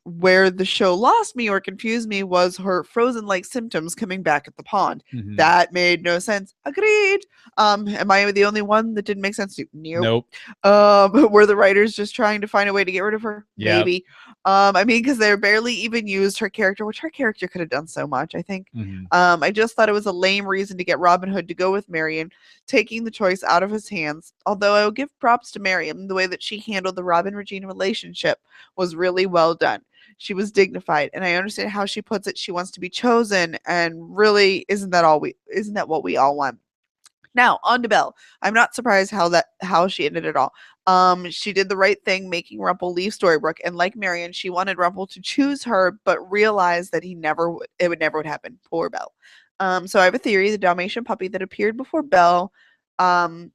Where the show lost me or confused me was her frozen-like symptoms coming back at the pond. That made no sense. Agreed. Am I the only one that didn't make sense to you?
Nope.
Were the writers just trying to find a way to get rid of her?
Yep.
Maybe. I mean, because they barely even used her character, which her character could have done so much, I think. I just thought it was a lame reason to get Robin Hood to go with Marion, taking the choice out of his hands. Although I will give props to Marion, the way that she handled the Robin Regina relationship was really well done. She was dignified, and I understand how she puts it. She wants to be chosen, and really, isn't that what we all want? Now, on to Belle. I'm not surprised how she ended it all. She did the right thing, making Rumple leave Storybrooke, and like Marion, she wanted Rumple to choose her, but realized that it never would happen. Poor Belle. So I have a theory: the Dalmatian puppy that appeared before Belle,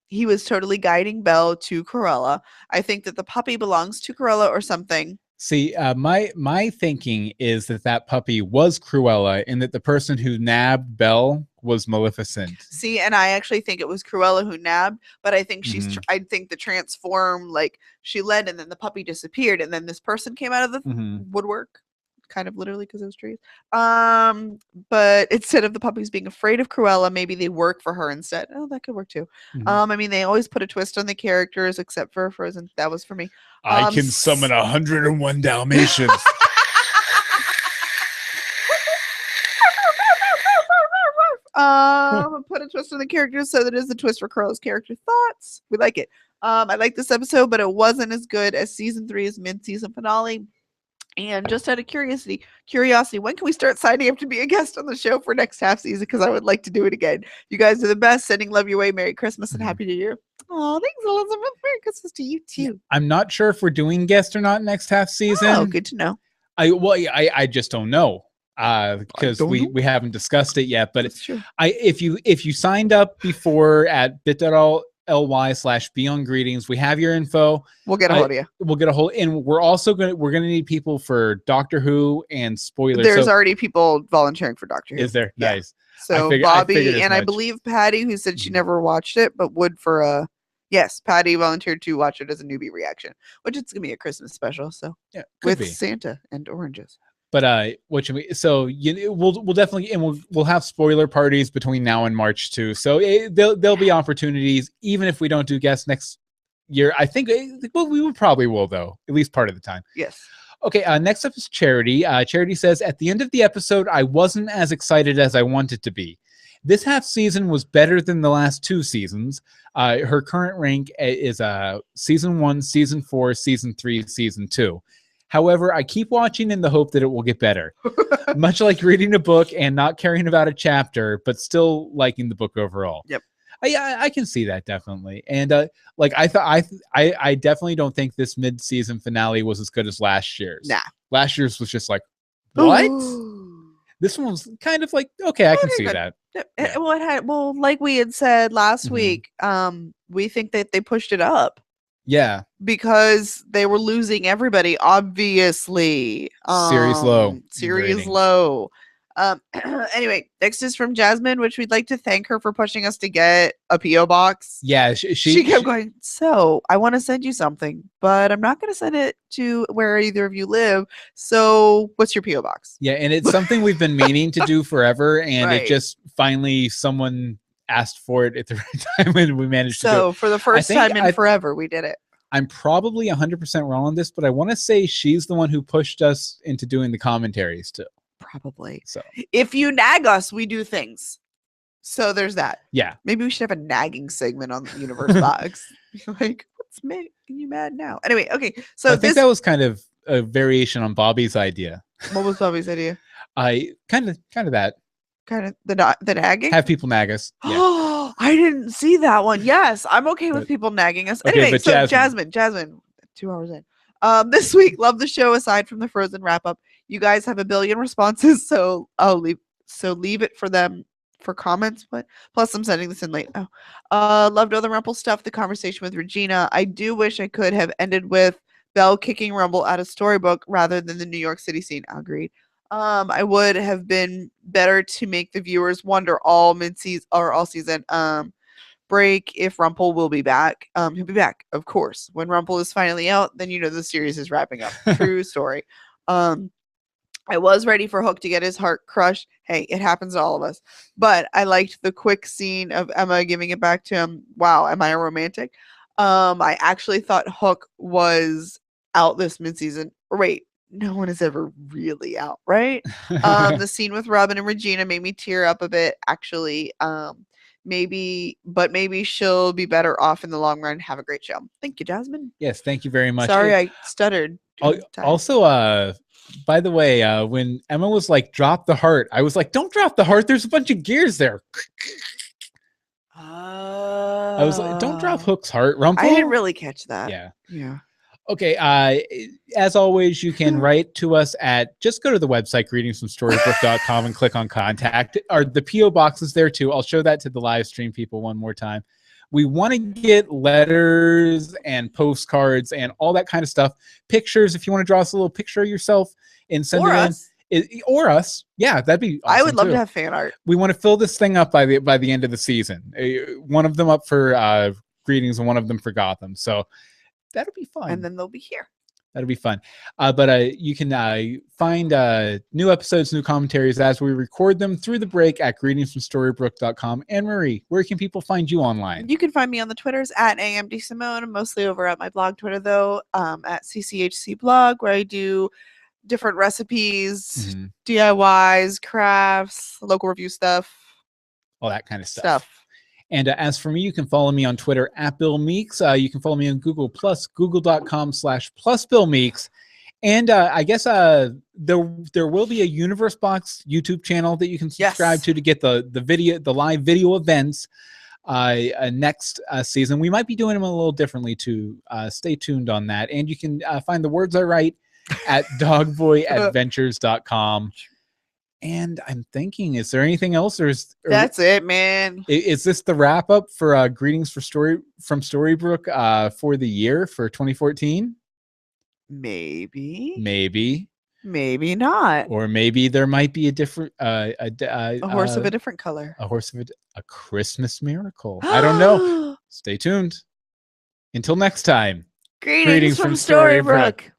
he was totally guiding Belle to Cruella. I think that the puppy belongs to Cruella or something.
See, my thinking is that puppy was Cruella, and that the person who nabbed Belle was Maleficent.
See, and I actually think it was Cruella who nabbed, but I think I think the transform, like she led, and then the puppy disappeared, and then this person came out of the woodwork, kind of literally because it was trees. But instead of the puppies being afraid of Cruella, maybe they work for her instead. Oh, that could work too. I mean, they always put a twist on the characters, except for Frozen. That was for me.
I can summon 101 Dalmatians.
Put a twist on the characters, so that is the twist for Cruella's character. Thoughts? We like it. I like this episode, but it wasn't as good as season 3's mid-season finale. And just out of curiosity, when can we start signing up to be a guest on the show for next half season? Because I would like to do it again. You guys are the best. Sending love your way. Merry Christmas and Happy New Year. Oh, thanks, Elizabeth. Merry Christmas to you too.
I'm not sure if we're doing guest or not next half season.
Oh, good to know.
I just don't know. Because we haven't discussed it yet. But if you signed up before at bit.ly/beyondgreetings, we have your info.
We'll get a hold of you.
We'll get a hold, and we're also gonna need people for Doctor Who and spoilers.
There's already people volunteering for Doctor Who.
Is there? Yeah. Nice.
So Bobby and I believe Patty, who said she never watched it, but would for a Patty volunteered to watch it as a newbie reaction, which it's gonna be a Christmas special. So with Santa and oranges.
But we'll definitely, and we'll have spoiler parties between now and March too. So there'll be opportunities, even if we don't do guests next year. I think we probably will, though, at least part of the time.
Yes.
Okay. Next up is Charity. Charity says, at the end of the episode, I wasn't as excited as I wanted to be. This half season was better than the last 2 seasons. Her current rank is season 1, season 4, season 3, season 2. However, I keep watching in the hope that it will get better. Much like reading a book and not caring about a chapter, but still liking the book overall.
Yep.
I can see that definitely. And I definitely don't think this mid-season finale was as good as last year's.
Nah.
Last year's was just like, what? This one was kind of like, okay, I can see that.
Yeah. Well, like we had said last week, we think that they pushed it up.
Yeah.
Because they were losing everybody, obviously.
Series low.
Series low. Anyway, next is from Jasmine, which we'd like to thank her for pushing us to get a P.O. box.
Yeah,
she kept going, so I want to send you something, but I'm not going to send it to where either of you live. So what's your P.O. box?
Yeah, and it's something we've been meaning to do forever, and it just finally someone asked for it at the right time and we managed to do it.
So for the first time in forever, we did it.
I'm probably 100% wrong on this, but I want to say she's the one who pushed us into doing the commentaries too.
Probably.
So
if you nag us, we do things. So there's that.
Yeah.
Maybe we should have a nagging segment on the Universe Box. Like, what's making you mad now? Anyway, okay. So
I think that was kind of a variation on Bobby's idea.
What was Bobby's idea?
I kind of that.
Kind of the nagging?
Have people nag us. Yeah.
Oh, I didn't see that one. Yes, I'm okay with people nagging us.
Okay,
Anyway, so Jasmine, 2 hours in. This week, love the show aside from the Frozen wrap up. You guys have a billion responses, so leave it for them for comments. But plus, I'm sending this in late. Loved all the Rumple stuff. The conversation with Regina. I do wish I could have ended with Belle kicking Rumble out of Storybrooke rather than the New York City scene. Agreed. I would have been better to make the viewers wonder all mid-season or all season break if Rumple will be back. He'll be back, of course. When Rumple is finally out, then the series is wrapping up. True story. I was ready for Hook to get his heart crushed. Hey, it happens to all of us. But I liked the quick scene of Emma giving it back to him. Wow, am I a romantic? I actually thought Hook was out this midseason. Wait, no one is ever really out, right? The scene with Robin and Regina made me tear up a bit, actually. Maybe she'll be better off in the long run. Have a great show. Thank you, Jasmine.
Yes, thank you very much.
Sorry, I stuttered.
Also, by the way, when Emma was like, drop the heart, I was like, don't drop the heart. There's a bunch of gears there. I was like, don't drop Hook's heart, Rumple.
I didn't really catch that.
Yeah. Okay. As always, you can write to us at, just go to the website, greetingsfromstorybrooke.com, and click on contact. The P.O. box is there too. I'll show that to the live stream people one more time. We want to get letters and postcards and all that kind of stuff. Pictures, if you want to draw us a little picture of yourself and send it in. Or us. Yeah, that'd be awesome.
I would love to have fan art.
We want to fill this thing up by the end of the season. One of them up for Greetings and one of them for Gotham. So that'll be fun.
And then they'll be here.
That'll be fun. But you can find new episodes, new commentaries as we record them through the break at greetingsfromstorybrooke.com. And Marie, where can people find you online?
You can find me on the Twitters at DeSimone, mostly over at my blog Twitter, though, at CCHC blog, where I do different recipes, DIYs, crafts, local review stuff.
All that kind of stuff. And as for me, you can follow me on Twitter at Bill Meeks. You can follow me on Google+, google.com/+BillMeeks. And I guess there will be a Universe Box YouTube channel that you can subscribe to get the live video events next season. We might be doing them a little differently too. Stay tuned on that. And you can find the words I write at dogboyadventures.com. And I'm thinking, is there anything else?
That's it, man.
Is this the wrap up for Greetings from Storybrooke for the year for 2014?
Maybe not.
Or maybe there might be a different
a horse of a different color.
A Christmas miracle. I don't know. Stay tuned. Until next time.
Greetings from Storybrooke.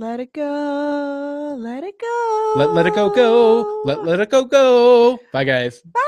Let it go. Let it go.
Let it go. Let it go. Bye, guys.
Bye.